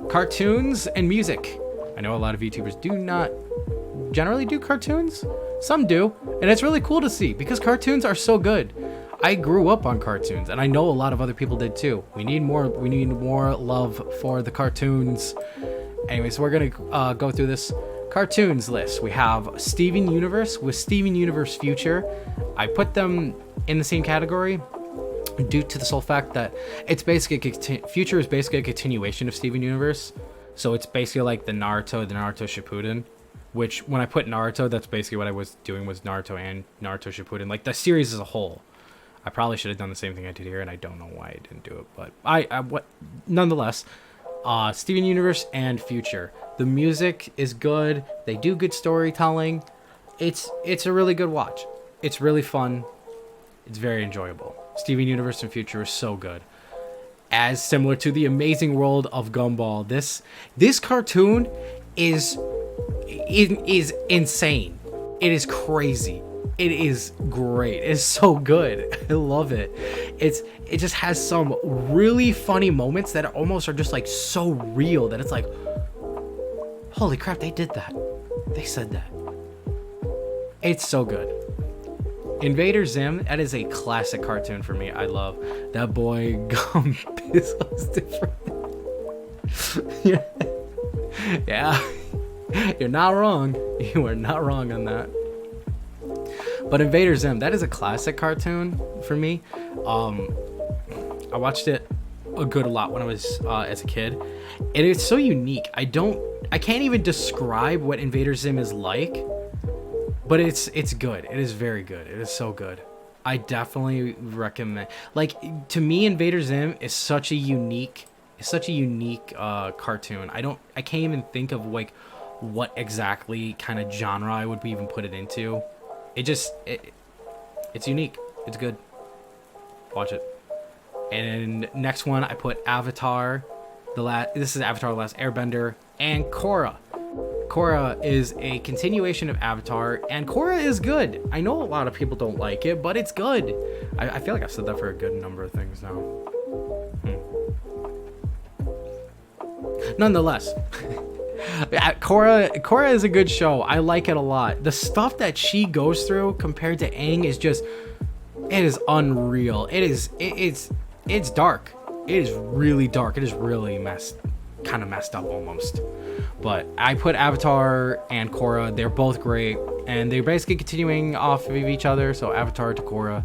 Cartoons and music. I know a lot of YouTubers do not generally do cartoons. Some do, and it's really cool to see because cartoons are so good. I grew up on cartoons, and I know a lot of other people did too. We need more love for the cartoons. Anyways, we're gonna go through this cartoons list. We have Steven Universe with Steven Universe Future. I put them in the same category due to the sole fact that it's basically Future is basically a continuation of Steven Universe. So it's basically like the Naruto Shippuden, which when I put Naruto, that's basically what I was doing, was Naruto and Naruto Shippuden, like the series as a whole. I probably should have done the same thing I did here, and I don't know why I didn't do it, but nonetheless, Steven Universe and Future. The music is good. They do good storytelling. It's a really good watch. It's really fun. It's very enjoyable. Steven Universe and Future is so good. As similar to the amazing world of Gumball, this cartoon is insane. It is crazy. It is great. It's so good. I love it. It just has some really funny moments that almost are just like so real that it's like, holy crap, they did that. They said that. It's so good. Invader Zim, that is a classic cartoon for me. I love that boy. Gump is different. Yeah. You're not wrong. You are not wrong on that. But Invader Zim, that is a classic cartoon for me. I watched it a lot when I was as a kid, and it's so unique. I can't even describe what Invader Zim is like, but it's good. It is very good. It is so good. I definitely recommend. Like, to me, Invader Zim is such a unique It's such a unique cartoon. I can't even think of like what exactly kind of genre I would even put it into. It's unique. It's good. Watch it. And next one, I put Avatar. This is Avatar: The Last Airbender, and Korra. Korra is a continuation of Avatar, and Korra is good. I know a lot of people don't like it, but it's good. I feel like I've said that for a good number of things now. Nonetheless, Korra is a good show. I like it a lot. The stuff that she goes through compared to Aang is just, it is unreal. It's dark. It is really dark. It is really kind of messed up almost. But I put Avatar and Korra. They're both great, and they're basically continuing off of each other. So Avatar to Korra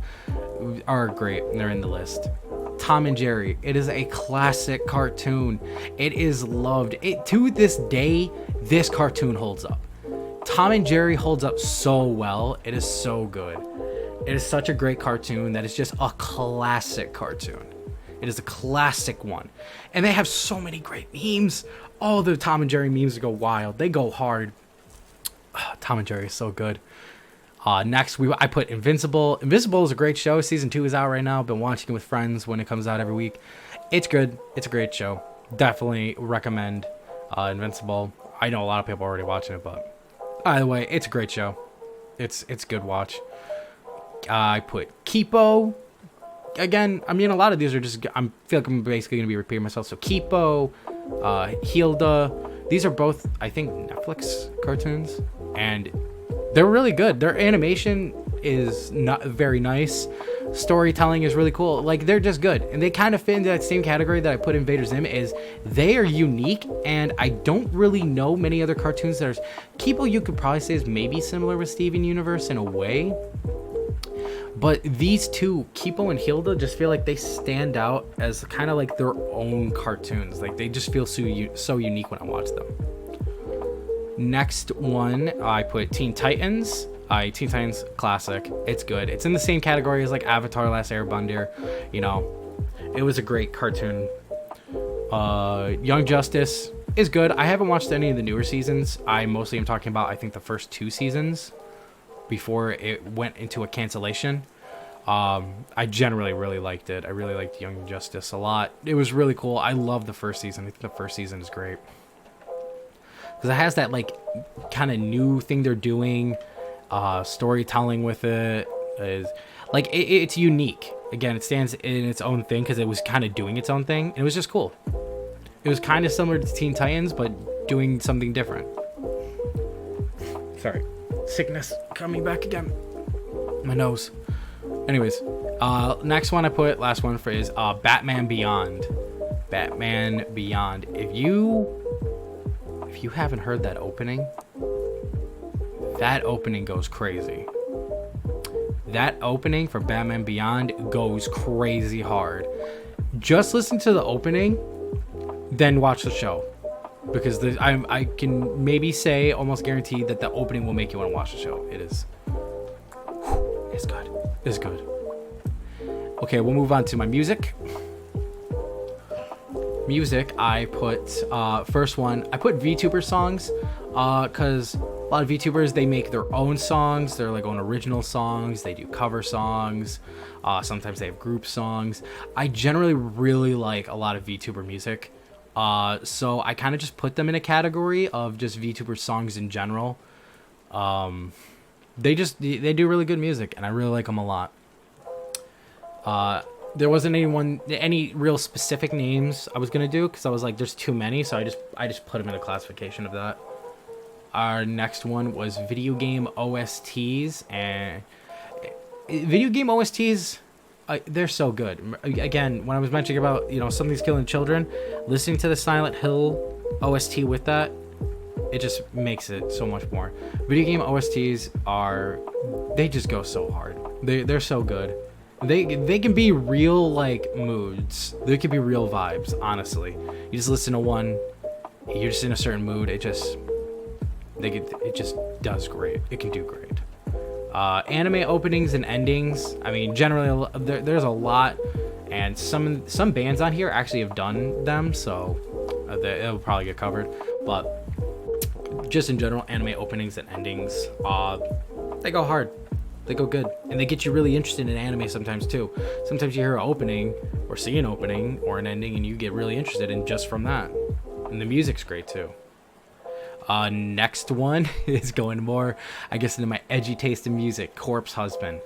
are great, and they're in the list. Tom and Jerry. It is a classic cartoon. It is loved. To this day, this cartoon holds up. Tom and Jerry holds up so well. It is so good. It is such a great cartoon that is just a classic cartoon. It is a classic one. And they have so many great memes. All the Tom and Jerry memes go wild. They go hard. Tom and Jerry is so good. Next, I put Invincible. Invincible is a great show. Season 2 is out right now. I've been watching it with friends when it comes out every week. It's good. It's a great show. Definitely recommend Invincible. I know a lot of people are already watching it, but either way, it's a great show. It's a good watch. I put Kipo. Again, I mean, a lot of these are just, I feel like I'm basically going to be repeating myself. So Kipo, Hilda, these are both, I think, Netflix cartoons, and they're really good. Their animation is not very nice. Storytelling is really cool. Like, they're just good, and they kind of fit into that same category that I put Invader Zim. Is they are unique, and I don't really know many other cartoons that are. Kipo, you could probably say, is maybe similar with Steven Universe in a way. But these two, Kipo and Hilda, just feel like they stand out as kind of like their own cartoons. Like, they just feel so unique when I watch them. Next one, I put Teen Titans. Teen Titans classic. It's good. It's in the same category as like Avatar: Last Airbender. You know, it was a great cartoon. Young Justice is good. I haven't watched any of the newer seasons. I mostly am talking about, I think, the first 2 seasons before it went into a cancellation. I generally really liked it. I really liked Young Justice a lot. It was really cool. I love the first season. I think the first season is great because it has that like kind of new thing they're doing. Storytelling with it is like it's unique. Again, it stands in its own thing because it was kind of doing its own thing, and it was just cool. It was kind of similar to Teen Titans, but doing something different. Sorry. Sickness coming back again. My nose. Anyways, next one I put, last one for is Batman Beyond. Batman Beyond. If you haven't heard that opening goes crazy. That opening for Batman Beyond goes crazy hard. Just listen to the opening, then watch the show. Because I can maybe say, almost guarantee, that the opening will make you want to watch the show. It's good. It's good. Okay, we'll move on to my music. Music, I put, first one, I put VTuber songs, because a lot of VTubers, they make their own songs. They're like own original songs. They do cover songs. Sometimes they have group songs. I generally really like a lot of VTuber music. So I kind of just put them in a category of just VTuber songs in general. They do really good music, and I really like them a lot. There wasn't any real specific names I was gonna do because I was like, there's too many, so I just put them in a classification of that. Our next one was video game OSTs, and video game OSTs. They're so good. Again, when I was mentioning about, something's killing children, listening to the Silent Hill OST with that, it just makes it so much more. Video game OSTs they just go so hard. They're so good. They can be real like moods. They can be real vibes. Honestly, you just listen to one, you're just in a certain mood. It just does great. It can do great. Anime openings and endings. I mean, generally, there's a lot and some bands on here actually have done them, so it'll probably get covered. But just in general, anime openings and endings, they go hard, they go good, and they get you really interested in anime sometimes too. Sometimes you hear an opening or see an opening or an ending and you get really interested in just from that. And the music's great too. Next one is going more, I guess, into my edgy taste in music. Corpse Husband.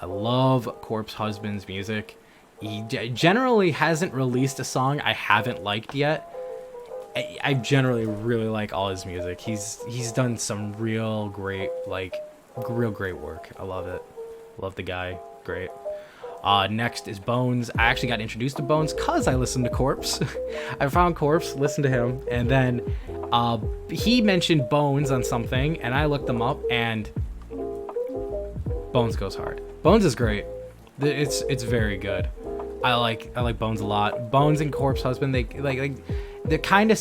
I love Corpse Husband's music. He generally hasn't released a song I haven't liked yet. I generally really like all his music. He's done some real great work. I love it. Love the guy. Great. Next is Bones. I actually got introduced to Bones because I listened to Corpse. I found Corpse, listened to him, and then he mentioned Bones on something, and I looked them up, and Bones goes hard. Bones is great. It's very good. I like Bones a lot. Bones and Corpse Husband, they're kind of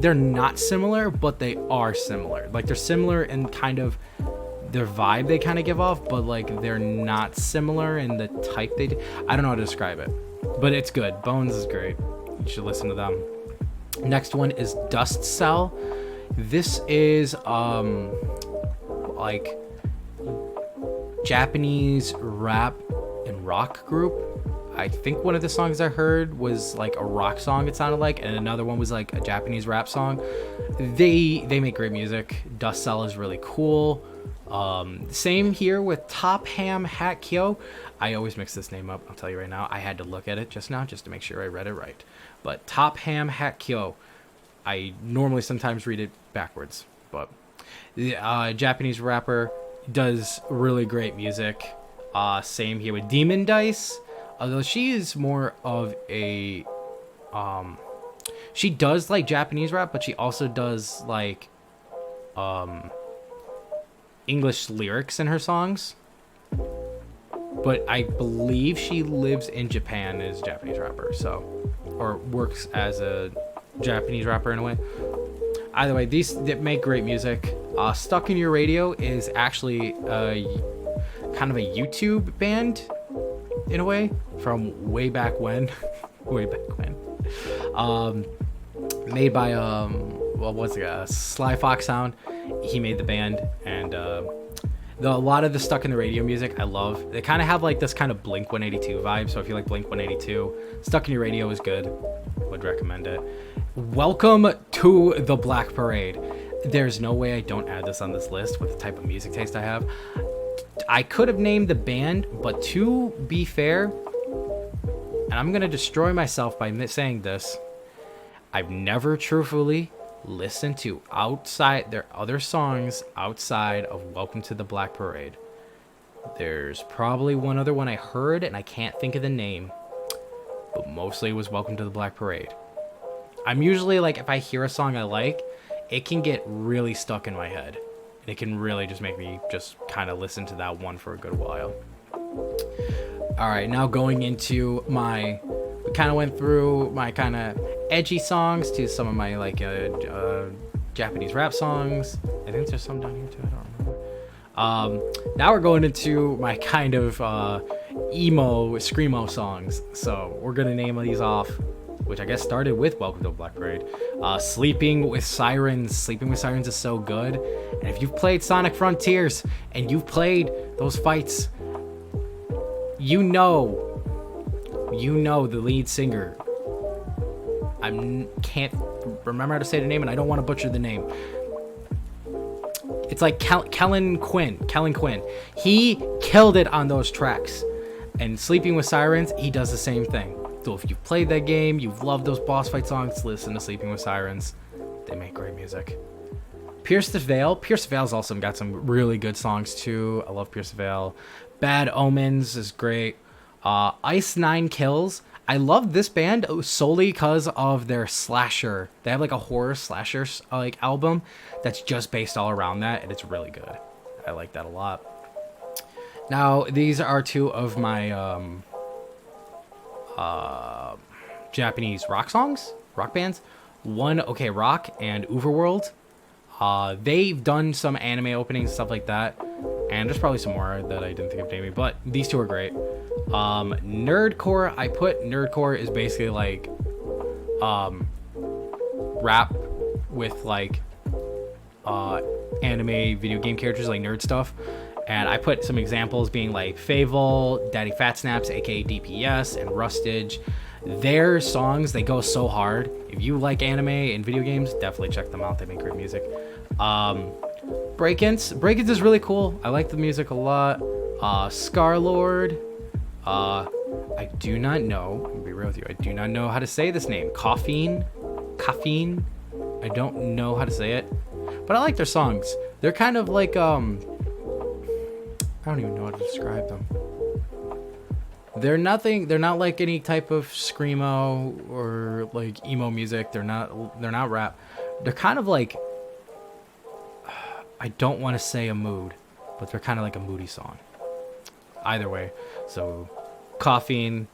they're not similar, but they are similar. Like, they're similar in kind of their vibe they kind of give off, but like they're not similar in the type they do. I don't know how to describe it, but it's good. Bones is great. You should listen to them. Next one is Dust Cell. This is like Japanese rap and rock group. I think one of the songs I heard was like a rock song, it sounded like, and another one was like a Japanese rap song. They make great music. Dust Cell is really cool. Same here with Top Ham Hat Kyo. I always mix this name up, I'll tell you right now. I had to look at it just now just to make sure I read it right. But Top Ham Hat Kyo. I normally sometimes read it backwards, but the Japanese rapper does really great music. Same here with Demon Dice. Although she is more of a she does like Japanese rap, but she also does like English lyrics in her songs. But I believe she lives in Japan as a Japanese rapper, so, or works as a Japanese rapper in a way. Either way, these they make great music. Stuck in Your Radio is actually kind of a YouTube band in a way from way back when. Way back when. Made by Sly Fox Sound. He made the band, and a lot of the Stuck in the Radio music I love. They kind of have like this kind of Blink 182 vibe, so if you like Blink 182, Stuck in Your Radio is good. Would recommend it. Welcome to the Black Parade. There's no way I don't add this on this list with the type of music taste I have. I could have named the band, but to be fair, and I'm gonna destroy myself by saying this, I've never truthfully listened to their other songs outside of Welcome to the Black Parade. There's probably one other one I heard and I can't think of the name, but mostly it was Welcome to the Black Parade. I'm usually like, if I hear a song I like, it can get really stuck in my head. And it can really just make me just kind of listen to that one for a good while. All right, now going into we kind of went through my kind of edgy songs to some of my like Japanese rap songs. I think there's some down here too, I don't remember. Now we're going into my kind of emo, screamo songs. So we're gonna name these off, which I guess started with Welcome to the Black Parade. Sleeping with Sirens. Sleeping with Sirens is so good. And if you've played Sonic Frontiers and you've played those fights, you know the lead singer. I can't remember how to say the name, and I don't want to butcher the name. It's like Kellen Quinn. He killed it on those tracks. And Sleeping with Sirens, he does the same thing. So if you've played that game, you've loved those boss fight songs, listen to Sleeping with Sirens. They make great music. Pierce the Veil. Pierce the Veil's also got some really good songs too. I love Pierce the Veil. Bad Omens is great. Ice Nine Kills. I love this band solely because of their slasher. They have like a horror slasher like album that's just based all around that, and it's really good. I like that a lot. Now these are two of my Japanese rock bands. One OK Rock and Overworld. They've done some anime openings, stuff like that, and there's probably some more that I didn't think of naming, but these two are great. Nerdcore, I put nerdcore is basically like rap with like anime video game characters, like nerd stuff. And I put some examples being like Fable, Daddy Fat Snaps, aka DPS, and Rustage. Their songs, they go so hard. If you like anime and video games, definitely check them out. They make great music. Breakins is really cool. I like the music a lot. Scarlord. I do not know. I'm gonna be real with you. I do not know how to say this name. Caffeine. I don't know how to say it, but I like their songs. They're kind of like I don't even know how to describe them. They're not like any type of screamo or like emo music. They're not rap. They're kind of like, I don't want to say a mood, but they're kind of like a moody song. Either way. So Caffeine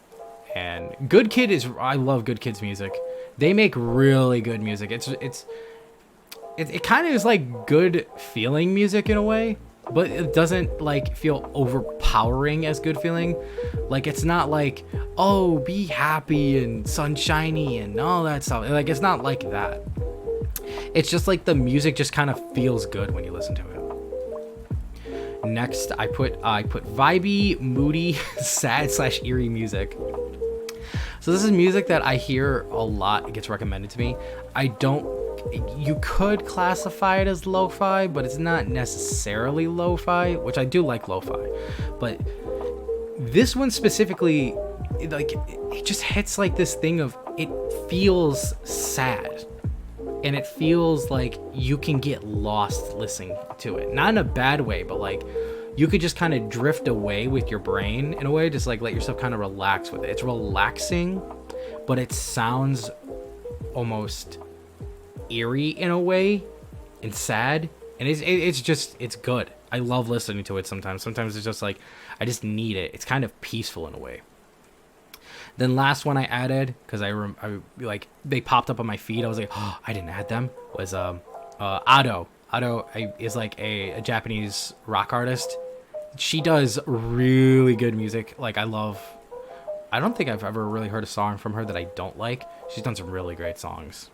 and Good Kid I love Good Kid's music. They make really good music. It kind of is like good feeling music in a way, but it doesn't like feel overpowering as good feeling. Like it's not like, oh, be happy and sunshiny and all that stuff. Like it's not like that. It's just like the music just kind of feels good when you listen to it. Next, I put vibey, moody, sad / eerie music. So this is music that I hear a lot. It gets recommended to me. You could classify it as lo-fi, but it's not necessarily lo-fi, which I do like lo-fi. But this one specifically, like, it just hits like this thing of, it feels sad. And it feels like you can get lost listening to it. Not in a bad way, but like you could just kind of drift away with your brain in a way, just like let yourself kind of relax with it. It's relaxing, but it sounds almost eerie in a way and sad. And it's good. I love listening to it sometimes. Sometimes it's just like, I just need it. It's kind of peaceful in a way. Then last one I added, because I like they popped up on my feed. I was like, oh, I didn't add them. Was Ado. Ado is like a Japanese rock artist. She does really good music. Like I don't think I've ever really heard a song from her that I don't like. She's done some really great songs.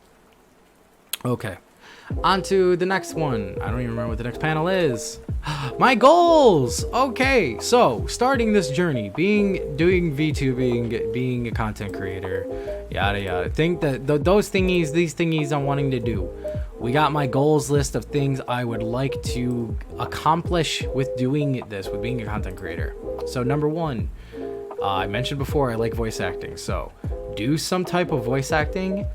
Okay, on to the next one. I don't even remember what the next panel is. My goals. Okay, so starting this journey, doing VTubing, being a content creator, yada yada. Think that these thingies I'm wanting to do. We got my goals list of things I would like to accomplish with doing this, with being a content creator. So number 1, I mentioned before I like voice acting. So do some type of voice acting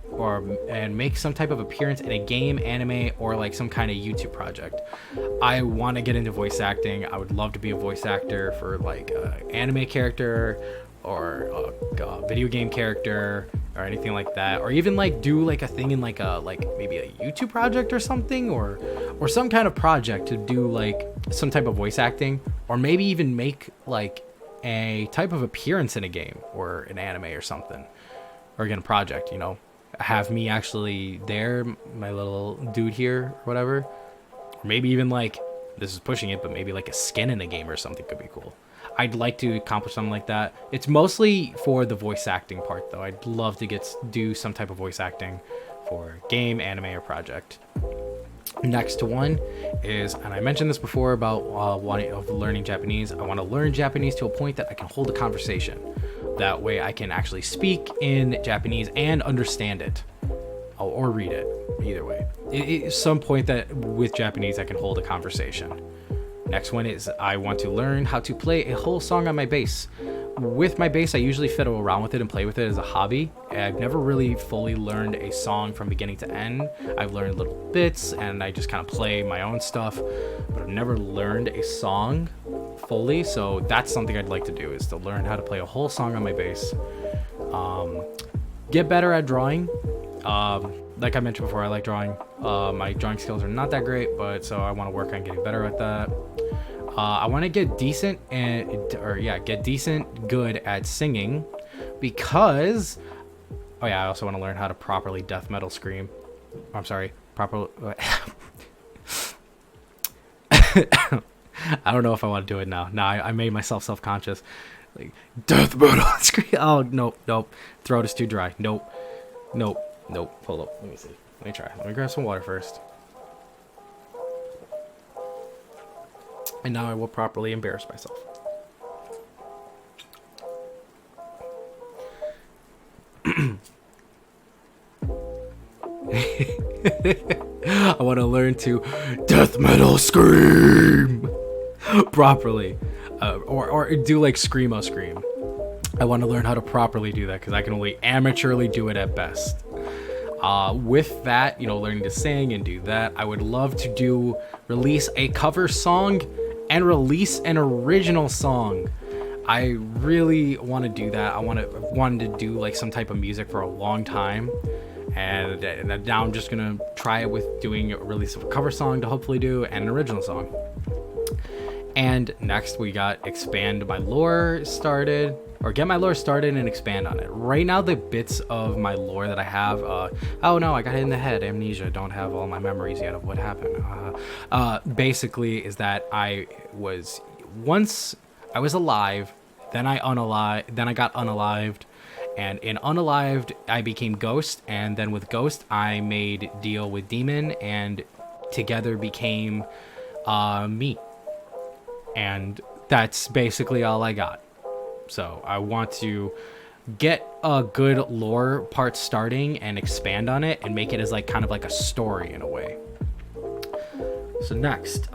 and make some type of appearance in a game, anime, or like some kind of YouTube project. I want to get into voice acting. I would love to be a voice actor for like an anime character or a video game character or anything like that, or even like do like a thing in like maybe a YouTube project or something, or some kind of project to do like some type of voice acting, or maybe even make like a type of appearance in a game or an anime or something, or again a project, have me actually there, my little dude here or whatever, or maybe even like, this is pushing it, but maybe like a skin in a game or something could be cool. I'd like to accomplish something like that. It's mostly for the voice acting part though. I'd love to do some type of voice acting for game, anime, or project. Next one is, and I mentioned this before about learning Japanese. I want to learn Japanese to a point that I can hold a conversation. That way I can actually speak in Japanese and understand it, or read it, either way. At some point that with Japanese I can hold a conversation. Next one is, I want to learn how to play a whole song on my bass. With my bass, I usually fiddle around with it and play with it as a hobby. I've never really fully learned a song from beginning to end. I've learned little bits and I just kind of play my own stuff, but I've never learned a song fully. So that's something I'd like to do, is to learn how to play a whole song on my bass. Get better at drawing. Like I mentioned before, I like drawing. My drawing skills are not that great, but so I want to work on getting better at that. I want to get decent good at singing, because I also want to learn how to properly death metal scream. I'm sorry, properly. I don't know if I want to do it now. I made myself self-conscious. Like death metal scream. Oh nope. Throat is too dry. Nope. Hold up. Let me see. Let me try. Let me grab some water first. And now I will properly embarrass myself. I want to learn to death metal scream properly, or do like screamo scream. I want to learn how to properly do that because I can only amateurly do it at best. With that, learning to sing and do that, I would love to release a cover song and release an original song. I really want to do that. I wanted to do like some type of music for a long time, and now I'm just gonna try it with doing a release of a cover song to hopefully do and an original song. And next we got expand my lore started, or get my lore started and expand on it. Right now the bits of my lore that I have, oh no, I got hit in the head, amnesia, don't have all my memories yet of what happened. Basically is that once I was alive, then I got unalived, and in unalived I became ghost, and then with ghost I made deal with demon, and together became me. And that's basically all I got. So I want to get a good lore part starting and expand on it and make it as like kind of like a story in a way. So next,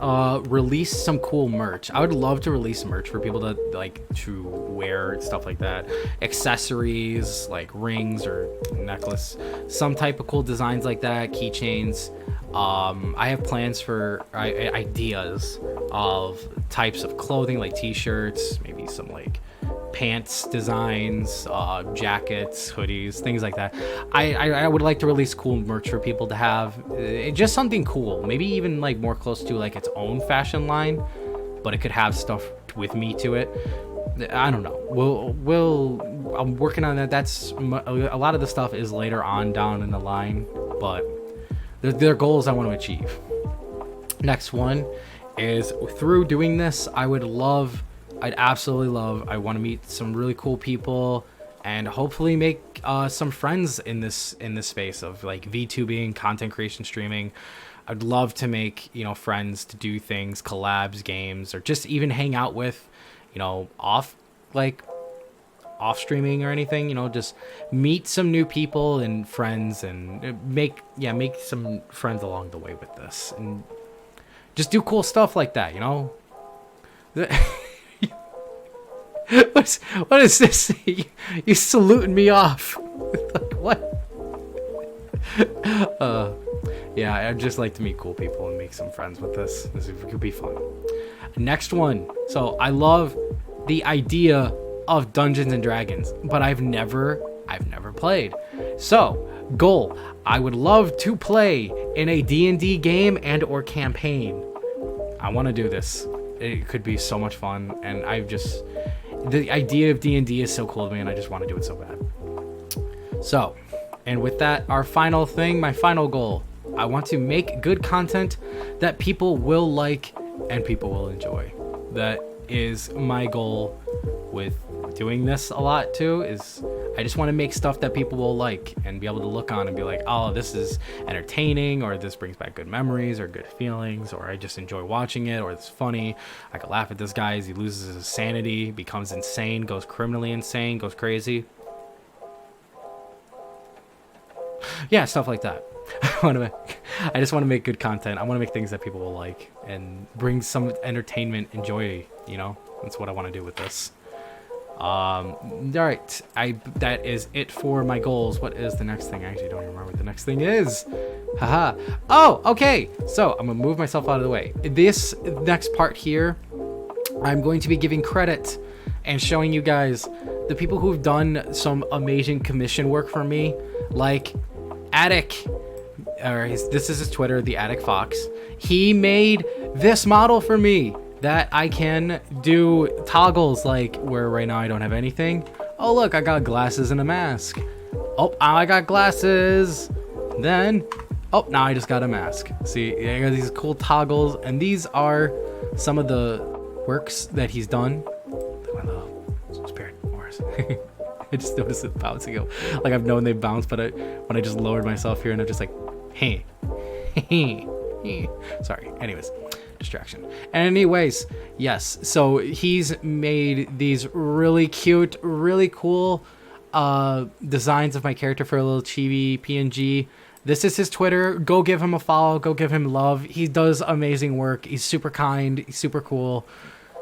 release some cool merch. I would love to release merch for people to wear and stuff like that. Accessories like rings or necklace, some type of cool designs like that, keychains. I have plans for ideas of types of clothing like t-shirts, maybe some like pants designs, jackets, hoodies, things like that. I would like to release cool merch for people to have, just something cool, maybe even like more close to like its own fashion line, but it could have stuff with me to it. I don't know. I'm working on that. That's a lot of the stuff is later on down in the line, but they're goals I want to achieve. Next one is, through doing this, I want to meet some really cool people and hopefully make some friends in this space of like VTubing, content creation, streaming. I'd love to make, friends to do things, collabs, games, or just even hang out with, off streaming or anything, just meet some new people and friends and make some friends along the way with this and just do cool stuff like that, What is this? You saluting me off? Like what? Yeah, I'd just like to meet cool people and make some friends with this. This could be fun. Next one. So I love the idea of Dungeons and Dragons, but I've never played. So goal, I would love to play in a D&D game and or campaign. I want to do this. It could be so much fun, and the idea of D&D is so cool to me, and I just want to do it so bad. So, and with that, my final goal, I want to make good content that people will like and people will enjoy. That is my goal with doing this a lot too, is I just want to make stuff that people will like and be able to look on and be like, oh, this is entertaining, or this brings back good memories or good feelings, or I just enjoy watching it, or it's funny. I could laugh at this guy as he loses his sanity, becomes insane, goes criminally insane, goes crazy. Yeah, stuff like that. I just want to make good content. I want to make things that people will like and bring some entertainment and joy, That's what I want to do with this. All right, that is it for my goals. What is the next thing? I actually don't even remember what the next thing is. Haha. Oh, okay. So I'm gonna move myself out of the way. This next part here, I'm going to be giving credit and showing you guys the people who've done some amazing commission work for me, like Attic. This is his Twitter, the Attic Fox. He made this model for me that I can do toggles, like where right now I don't have anything. Oh look, I got glasses and a mask. Oh, I got glasses. Then, oh, now I just got a mask. See, I got these cool toggles, and these are some of the works that he's done. I just noticed it bouncing up. Like I've known they bounce, but when I just lowered myself here and I'm just like, hey. Sorry. Anyways, distraction. Anyways, yes. So he's made these really cute, really cool designs of my character for a little chibi PNG. This is his Twitter. Go give him a follow. Go give him love. He does amazing work. He's super kind. He's super cool.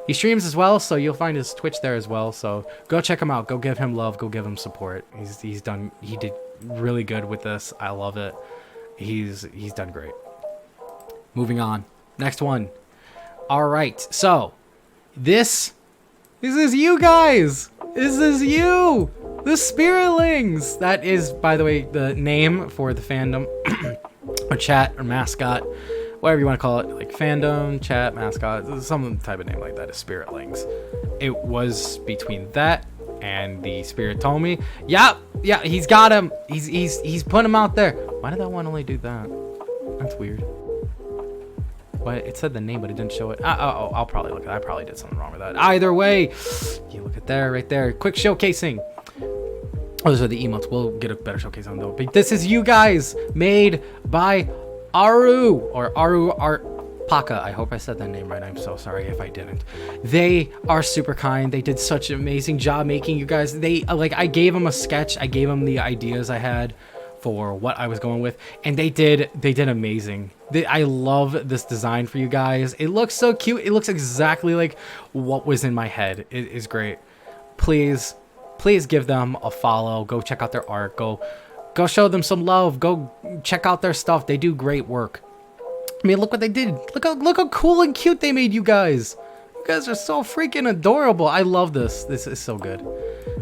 He streams as well, so you'll find his Twitch there as well. So go check him out. Go give him love. Go give him support. He did really good with this. I love it. He's done great. Moving on. Next one. All right. So this is you guys. This is you. The Spiritlings. That is, by the way, the name for the fandom or chat or mascot, whatever you want to call it, like fandom, chat, mascot, some type of name like that is Spiritlings. It was between that and the Spirit Tomy. Yeah, he's got him. He's putting him out there. Why did that one only do that? That's weird. What? It said the name, but it didn't show it. I'll probably look at it. I probably did something wrong with that. Either way, you look at there, right there. Quick showcasing. Oh, those are the emotes. We'll get a better showcase on those. But this is you guys, made by Aru or Aru Art Paka. I hope I said that name right. I'm so sorry if I didn't. They are super kind. They did such an amazing job making you guys. I gave them a sketch. I gave them the ideas I had for what I was going with, and they did amazing. I love this design for you guys. It looks so cute. It looks exactly like what was in my head. It is great. Please give them a follow. Go check out their art. Go show them some love. Go check out their stuff. They do great work. I mean, look what they did. Look how cool and cute they made you guys. You guys are so freaking adorable. I love this. This is so good.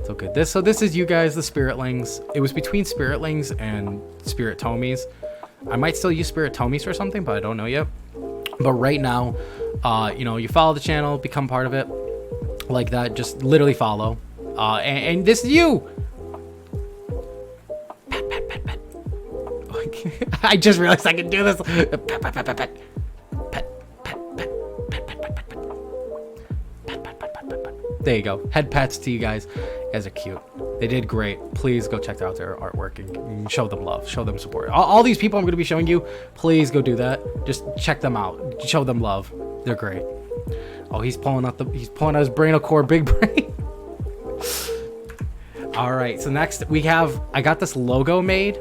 So good. This is you guys, the Spiritlings. It was between Spiritlings and Spirit Tomies. I might still use Spirit Tomies for something, but I don't know yet. But right now, you follow the channel, become part of it, like that. Just literally follow. And this is you. Pet. I just realized I can do this. Pet. There you go. Head pats to you guys. You guys are cute. They did great. Please go check out their artwork and show them love. Show them support. All these people I'm going to be showing you, please go do that. Just check them out. Show them love. They're great. Oh, he's pulling out his brain core, big brain. All right. So next I got this logo made.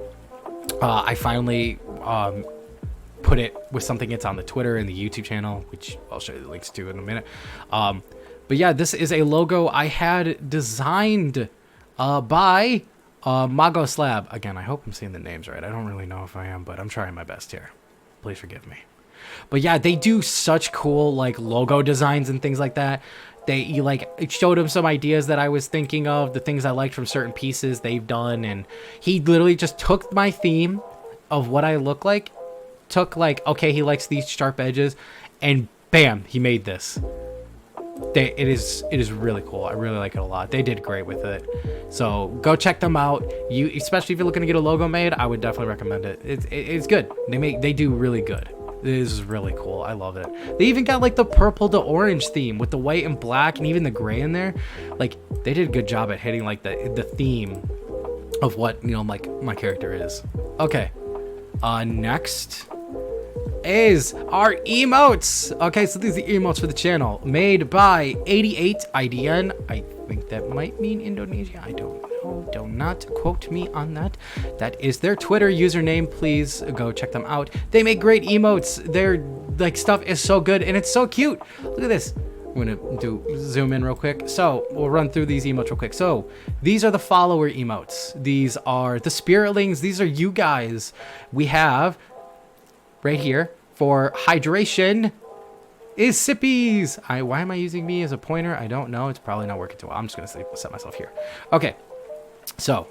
I finally put it with something. It's on the Twitter and the YouTube channel, which I'll show you the links to in a minute. But yeah, this is a logo I had designed by Mago Slab. Again, I hope I'm saying the names right. I don't really know if I am, but I'm trying my best here. Please forgive me. But yeah, they do such cool like logo designs and things like that. It showed him some ideas that I was thinking of, the things I liked from certain pieces they've done, and he literally just took my theme of what I look like, okay, he likes these sharp edges, and bam, he made this. It is really cool. I really like it a lot. They did great with it. So go check them out. Especially if you're looking to get a logo made, I would definitely recommend it. It's good. They do really good. This is really cool. I love it. They even got like the purple to orange theme with the white and black and even the gray in there. Like they did a good job at hitting like the theme of what like my character is. Okay. Next is our emotes. Okay, so these are the emotes for the channel, made by 88IDN. I think that might mean Indonesia. I don't know. Do not quote me on that. That is their Twitter username. Please go check them out. They make great emotes. Their stuff is so good and it's so cute. Look at this. I'm gonna zoom in real quick. So we'll run through these emotes real quick. So these are the follower emotes. These are the Spiritlings. These are you guys. We have right here for hydration is Sippies. Why am I using me as a pointer? I don't know. It's probably not working too well. I'm just gonna set myself here. Okay, so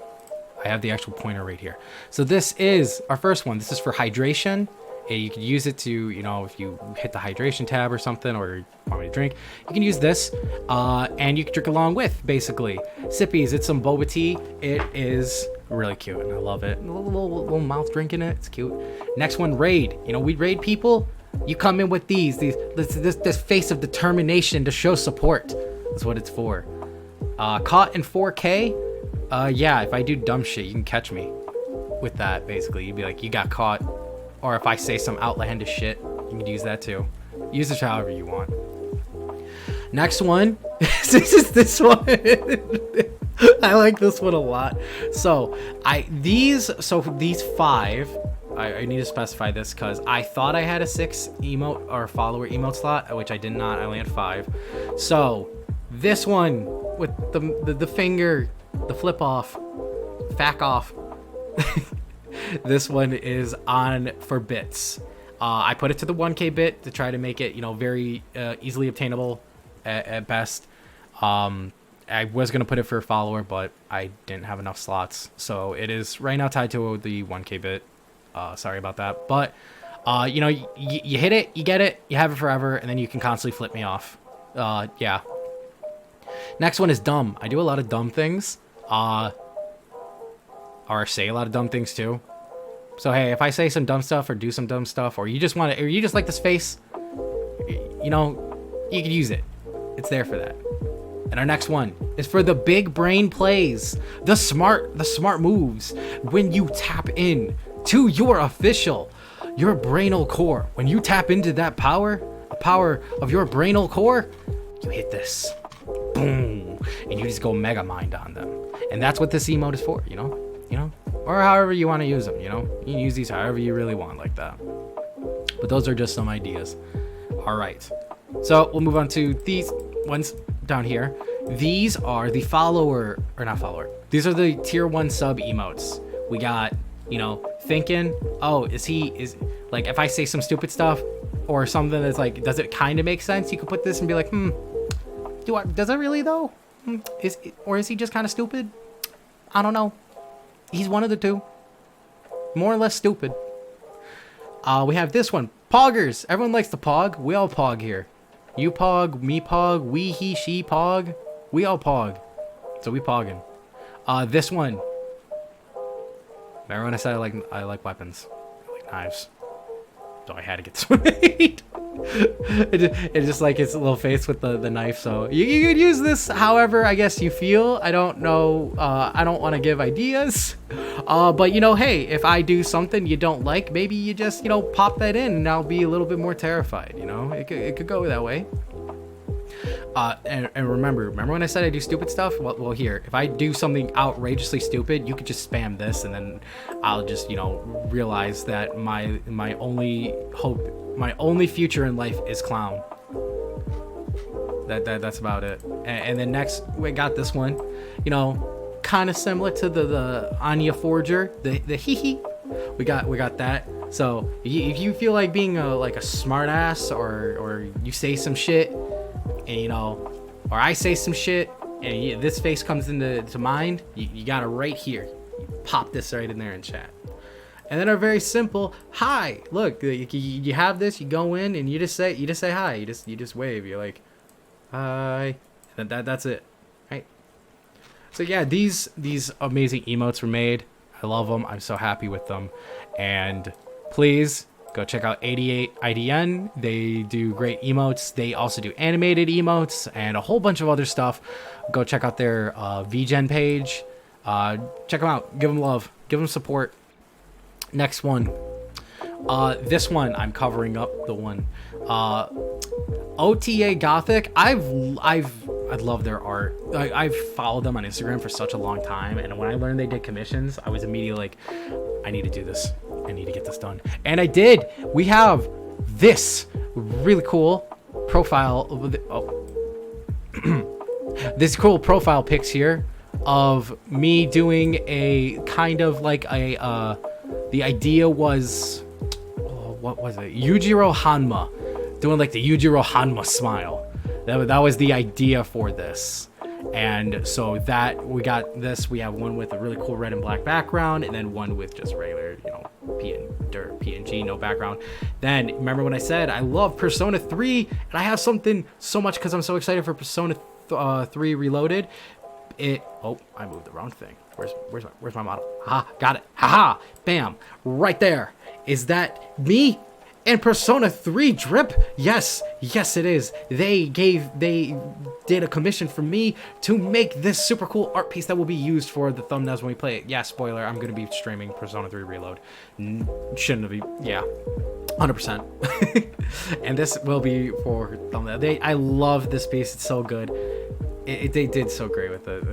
I have the actual pointer right here. So this is our first one. This is for hydration. You can use it to, if you hit the hydration tab or something, or you want me to drink, you can use this, and you can drink along with, basically. Sippies, it's some boba tea. It is really cute, and I love it. A little mouth drink in it. It's cute. Next one, raid. We raid people. You come in with this face of determination to show support. That's what it's for. Caught in 4K. Yeah, if I do dumb shit, you can catch me with that. Basically, you'd be like, you got caught. Or if I say some outlandish shit, you can use that too. Use it however you want. Next one. This one. I like this one a lot. So these 5. I need to specify this because I thought I had a 6 emote or follower emote slot, which I did not. I only had 5. So this one with the finger, the flip off, fack off. This one is on for bits. I put it to the 1K bit to try to make it, very easily obtainable at best. I was gonna put it for a follower, but I didn't have enough slots, so it is right now tied to the 1K bit. Sorry about that, but you hit it, you get it, you have it forever, and then you can constantly flip me off. Yeah. Next one is dumb. I do a lot of dumb things, or say a lot of dumb things too. So hey, if I say some dumb stuff or do some dumb stuff, or you just like this face, you can use it. It's there for that. And our next one is for the big brain plays, the smart moves. When you tap in to your brainal core, when you tap into that power of your brainal core, you hit this, boom, and you just go mega mind on them. And that's what this emote is for, or however you want to use them, you can use these however you really want, like that. But those are just some ideas. All right, so we'll move on to these ones down here. These are the these are the tier 1 sub emotes. We got, thinking, oh, is like, if I say some stupid stuff or something that's like, does it kind of make sense? You could put this and be like, does it really though? Is he just kind of stupid? I don't know. He's one of the two. More or less stupid. We have this one. Poggers. Everyone likes to pog. We all pog here. You pog, me pog, we, he, she pog. We all pog. So we pogging. This one. Remember when I said I like weapons? I like knives. So I had to get this one made. It's just like its little face with the knife. So you could use this however I guess you feel. I don't know. I don't want to give ideas. But hey, if I do something you don't like, maybe you just pop that in and I'll be a little bit more terrified. It could go that way. And remember when I said I do stupid stuff? Well, here, if I do something outrageously stupid, you could just spam this, and then I'll just, realize that my only hope, my only future in life is clown. That's about it. And then next, we got this one, kind of similar to the Anya Forger, the hee. We got that. So if you feel like being a smart ass, or you say some shit, and or I say some shit and this face comes into mind, you got it right here. You pop this right in there in chat. And then our very simple hi. Look, you have this, you go in and you just say hi. You just wave. You're like, hi. And that's it. Right? So yeah, these amazing emotes were made. I love them. I'm so happy with them. And please go check out 88 IDN. They do great emotes. They also do animated emotes and a whole bunch of other stuff. Go check out their VGen page. Check them out. Give them love. Give them support. Next one. This one, I'm covering up the one. OTA Gothic. I love their art. I've followed them on Instagram for such a long time, and when I learned they did commissions, I was immediately like, I need to do this. I need to get this done. And I did. We have this really cool profile. This cool profile pics here of me doing a kind of like a, the idea was, what was it? Yujiro Hanma. Doing like the Yujiro Hanma smile. That was the idea for this. And so that we got this. We have one with a really cool red and black background, and then one with just regular, PNG, no background. Then remember when I said I love Persona 3, and I have something so much because I'm so excited for Persona 3 Reloaded. Oh, I moved the wrong thing. Where's my model? Got it. Bam, right there. Is that me And Persona 3 drip? Yes, yes it is. They did a commission for me to make this super cool art piece that will be used for the thumbnails when we play it. Yeah, spoiler, I'm gonna be streaming Persona 3 Reload. Shouldn't have been, yeah, 100%. And this will be for thumbnail. I love this piece, it's so good. They did so great with it.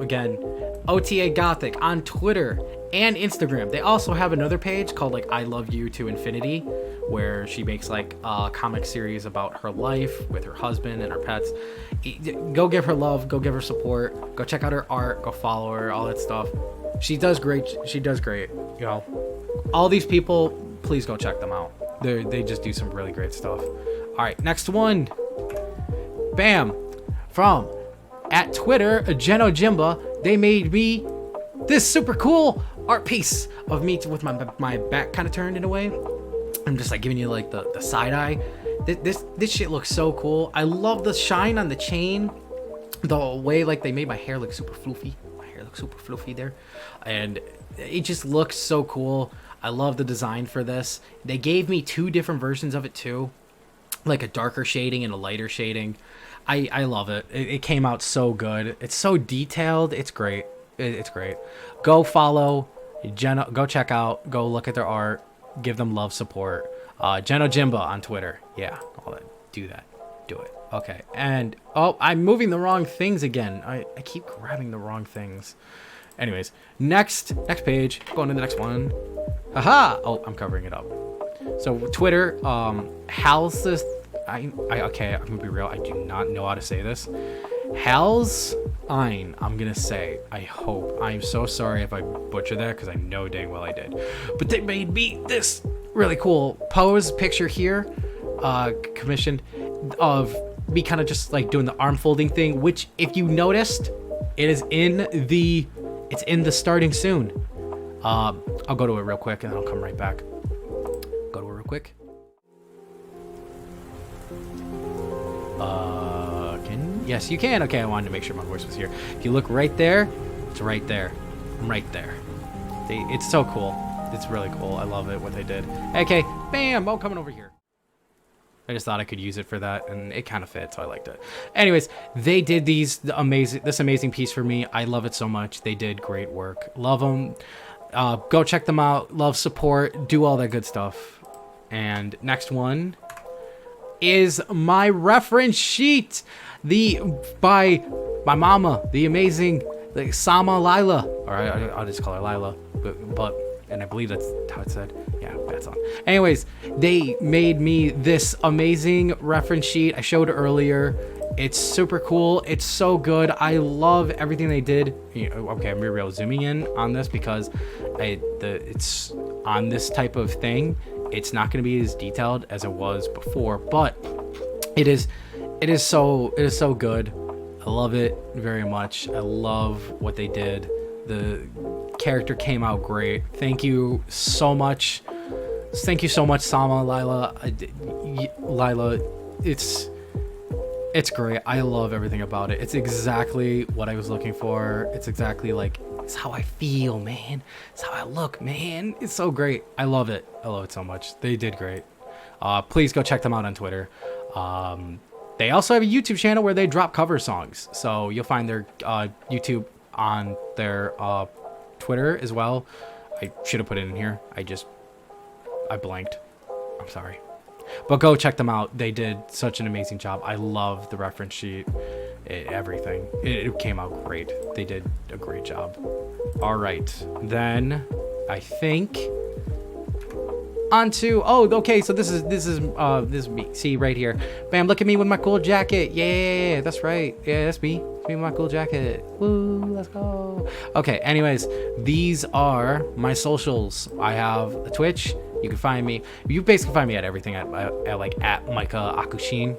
Again, OTA Gothic on Twitter and Instagram. They also have another page called like I Love You to Infinity, where she makes like a comic series about her life with her husband and her pets. Go give her love, go give her support, go check out her art, go follow her, all that stuff. She does great. She does great. You know, all these people, please go check them out. They just do some really great stuff. All right, next one. Bam, from at Twitter, Geno Jimba. They made me this super cool art piece of me with my back kind of turned in a way. I'm just like giving you like the side eye. This shit looks so cool. I love the shine on the chain, the way like they made my hair look super floofy. My hair looks super floofy there, and it just looks so cool. I love the design for this. They gave me 2 different versions of it too, like a darker shading and a lighter shading. I love it. It came out so good. It's so detailed. It's great. It's great. Go follow Geno. Go check out. Go look at their art. Give them love, support. Geno Jimba on Twitter. Yeah, all that. Do that. Do it. Okay. And oh, I'm moving the wrong things again. I keep grabbing the wrong things. Anyways, next page. Going to the next one. Haha. Oh, I'm covering it up. So Twitter. How's this? Okay, I'm gonna be real. I do not know how to say this. Hal's Ein, I'm gonna say. I hope. I'm so sorry if I butcher that because I know dang well I did. But they made me this really cool pose picture here, commissioned of me kind of just like doing the arm folding thing, which if you noticed, it's in the starting soon. I'll go to it real quick and then I'll come right back. Go to it real quick. Yes, you can. Okay, I wanted to make sure my voice was here. If you look right there, it's right there. I'm right there. It's so cool. It's really cool. I love it, what they did. Okay, bam! Oh, coming over here. I just thought I could use it for that, and it kind of fit, so I liked it. Anyways, they did this amazing piece for me. I love it so much. They did great work. Love them. Go check them out. Love, support, do all that good stuff. And next one is my reference sheet. By my mama, the amazing Sama Lila, or I'll just call her Lila, but and I believe that's how it said. Yeah, that's on. Anyways, they made me this amazing reference sheet I showed earlier. It's super cool. It's so good. I love everything they did. Okay, I'm real zooming in on this because it's on this type of thing. It's not going to be as detailed as it was before, but it is so good. I love it very much. I love what they did. The character came out great. Thank you so much. Thank you so much, Sama Lila. Lila, it's great. I love everything about it. It's exactly what I was looking for. It's exactly like it's how I feel, man. It's how I look, man. It's so great. I love it. I love it so much. They did great. Please go check them out on Twitter. They also have a YouTube channel where they drop cover songs. So you'll find their YouTube on their Twitter as well. I should have put it in here. I blanked. I'm sorry. But go check them out. They did such an amazing job. I love the reference sheet. Everything. It came out great. They did a great job. All right. Then I think onto okay, so this is me. See right here. Bam, look at me with my cool jacket. Yeah, that's right. Yeah, that's me. It's me with my cool jacket. Woo, let's go. Okay, anyways, these are my socials. I have a Twitch. You can find me. You basically find me at everything at Mykah Akushin.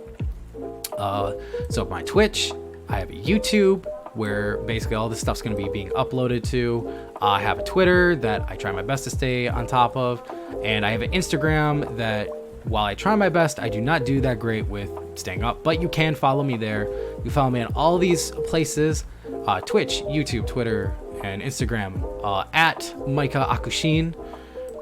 So my Twitch, I have a YouTube where basically all this stuff's going to be being uploaded to. I have a Twitter that I try my best to stay on top of, and I have an Instagram that, while I try my best, I do not do that great with staying up, but you can follow me there. You follow me on all these places, Twitch, YouTube, Twitter, and Instagram, at Mykah Akushin.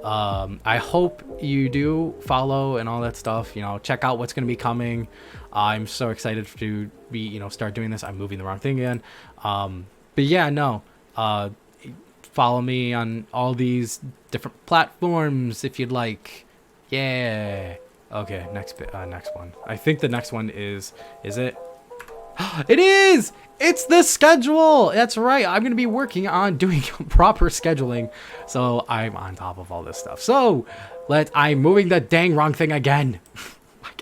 I hope you do follow and all that stuff. Check out what's going to be coming. I'm so excited to be, start doing this. I'm moving the wrong thing again. But yeah, no. Follow me on all these different platforms if you'd like. Yeah. Okay, next one. I think the next one is it? It is! It's the schedule! That's right. I'm going to be working on doing proper scheduling. So I'm on top of all this stuff. So I'm moving the dang wrong thing again.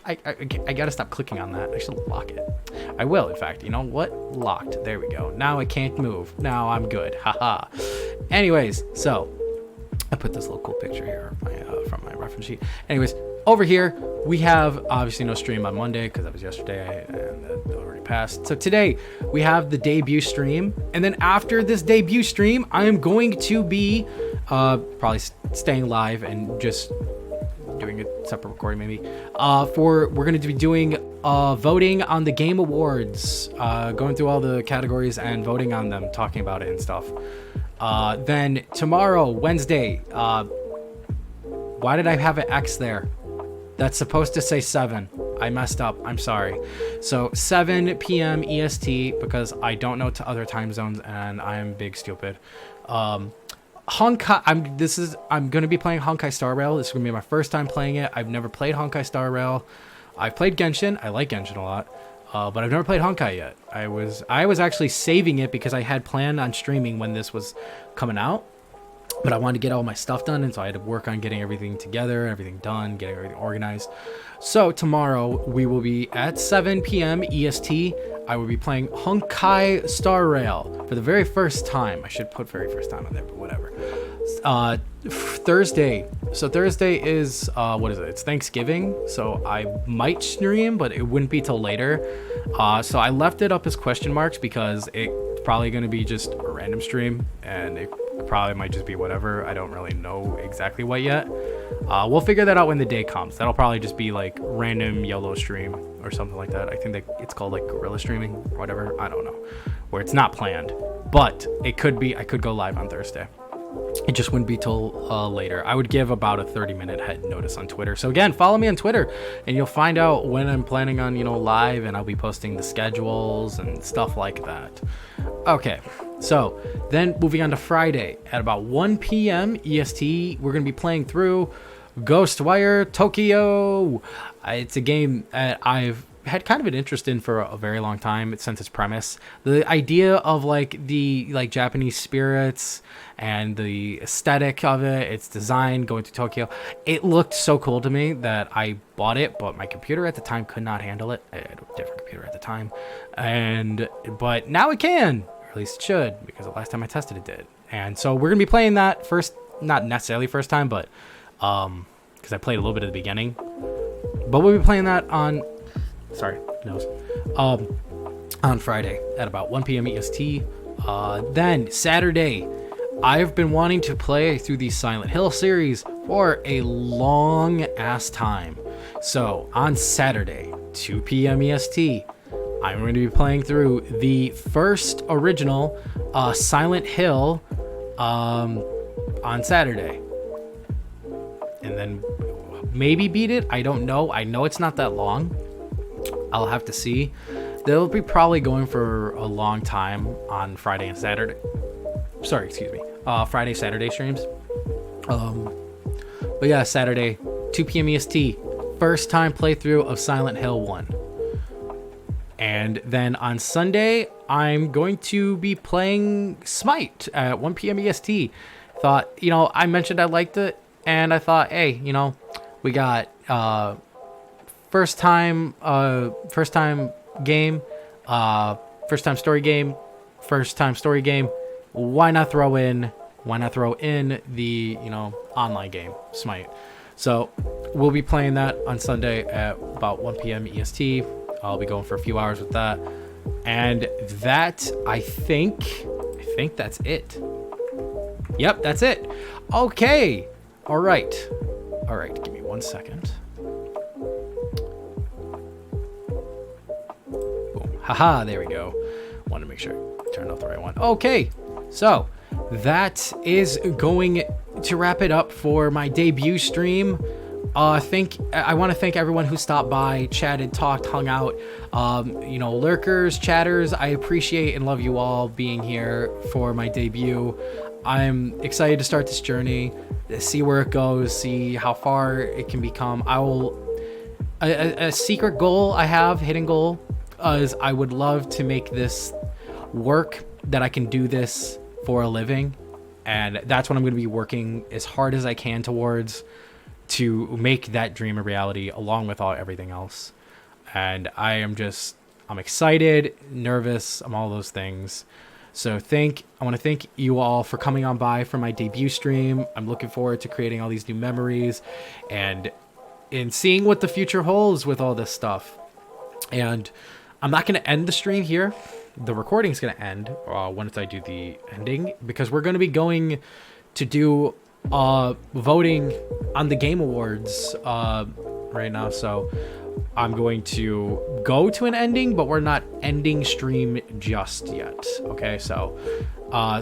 I got to stop clicking on that. I should lock it. I will, in fact. You know what? Locked. There we go. Now I can't move. Now I'm good. Haha. Anyways, so I put this little cool picture here from my reference sheet. Anyways, over here, we have obviously no stream on Monday because that was yesterday and that already passed. So today we have the debut stream. And then after this debut stream, I am going to be probably staying live and just doing a separate recording maybe. We're going to be doing voting on the Game Awards, going through all the categories and voting on them, talking about it and stuff. Then tomorrow, Wednesday, why did I have an X there? That's supposed to say 7. I messed up. I'm sorry. So 7 p.m. EST because I don't know to other time zones and I am big stupid. Honkai. I'm gonna be playing Honkai Star Rail. This is gonna be my first time playing it. I've never played Honkai Star Rail. I've played Genshin. I like Genshin a lot. But I've never played Honkai yet. I was actually saving it because I had planned on streaming when this was coming out. But I wanted to get all my stuff done, and so I had to work on getting everything together, everything done, getting everything organized. So tomorrow we will be at 7 p.m. EST. I will be playing Honkai Star Rail for the very first time. I should put very first time on there, but whatever. Thursday. So Thursday is what is it? It's Thanksgiving, so I might stream, but it wouldn't be till later. So I left it up as question marks because it's probably going to be just a random stream, and it probably might just be whatever. I don't really know exactly what yet. We'll figure that out when the day comes. That'll probably just be like random YOLO stream or something like that. I think that it's called like guerrilla streaming or whatever. I don't know, where it's not planned, but it could be. I could go live on Thursday. It just wouldn't be till later. I would give about a 30-minute head notice on Twitter. So again, follow me on Twitter and you'll find out when I'm planning on, live, and I'll be posting the schedules and stuff like that. Okay, so then moving on to Friday at about 1 p.m. EST, we're going to be playing through Ghostwire Tokyo. It's a game that I've had kind of an interest in for a very long time since its premise. The idea of the Japanese spirits and the aesthetic of it, its design, going to Tokyo, it looked so cool to me that I bought it, but my computer at the time could not handle it. I had a different computer at the time, but now it can, or at least it should, because the last time I tested it did. And so we're gonna be playing that first, not necessarily first time, but because I played a little bit at the beginning, but we'll be playing that on on Friday at about 1 p.m. EST. Then Saturday, I've been wanting to play through the Silent Hill series for a long ass time. So on Saturday, 2 p.m. EST, I'm going to be playing through the first original Silent Hill on Saturday. And then maybe beat it. I don't know. I know it's not that long. I'll have to see. They'll be probably going for a long time on Friday and Saturday. Friday, Saturday streams. But yeah, Saturday, 2 p.m. EST, first time playthrough of Silent Hill 1. And then on Sunday, I'm going to be playing Smite at 1 p.m. EST. Thought, I mentioned I liked it, and I thought, hey, we got first time game, first time story game. Why not throw in the online game, Smite? So we'll be playing that on Sunday at about 1 p.m. EST. I'll be going for a few hours with that, and that I think that's it. Yep, that's it. Okay, all right. Give me 1 second. Haha, there we go. Want to make sure I turned off the right one. Okay, so that is going to wrap it up for my debut stream, I want to thank everyone who stopped by, chatted, talked, hung out. You know, lurkers, chatters, I appreciate and love you all being here for my debut. I'm excited to start this journey, see where it goes, see how far it can become. A secret goal I have, hidden goal, is I would love to make this work, that I can do this for a living. And that's what I'm going to be working as hard as I can towards, to make that dream a reality, along with everything else. And I'm excited, nervous, I'm all those things. So I want to thank you all for coming on by for my debut stream. I'm looking forward to creating all these new memories and seeing what the future holds with all this stuff. And I'm not going to end the stream here. The recording's going to end once I do the ending, because we're going to be going to do voting on the Game Awards right now. So I'm going to go to an ending, but we're not ending stream just yet. Okay, so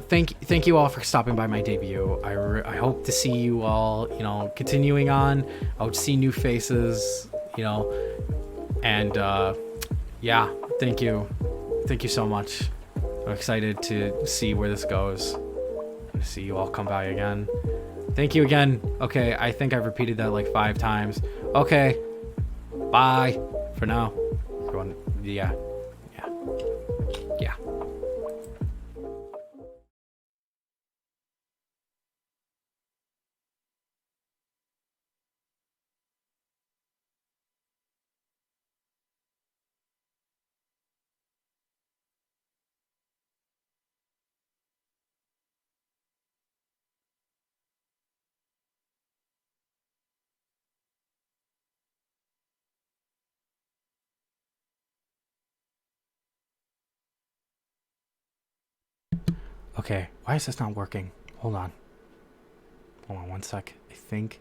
thank you all for stopping by my debut. I hope to see you all, you know, continuing on. I hope to see new faces, you know, and yeah, thank you so much. I'm excited to see where this goes. To see you all come by again. Thank you again. Okay, I think I've repeated that like 5 times. Okay, bye for now. Everyone, yeah. Okay, why is this not working? Hold on 1 sec. I think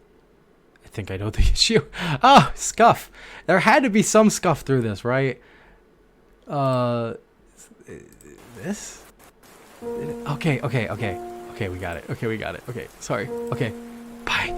I know the issue. Oh, scuff. There had to be some scuff through this, right? This? Okay, we got it. Okay, sorry. Okay, bye.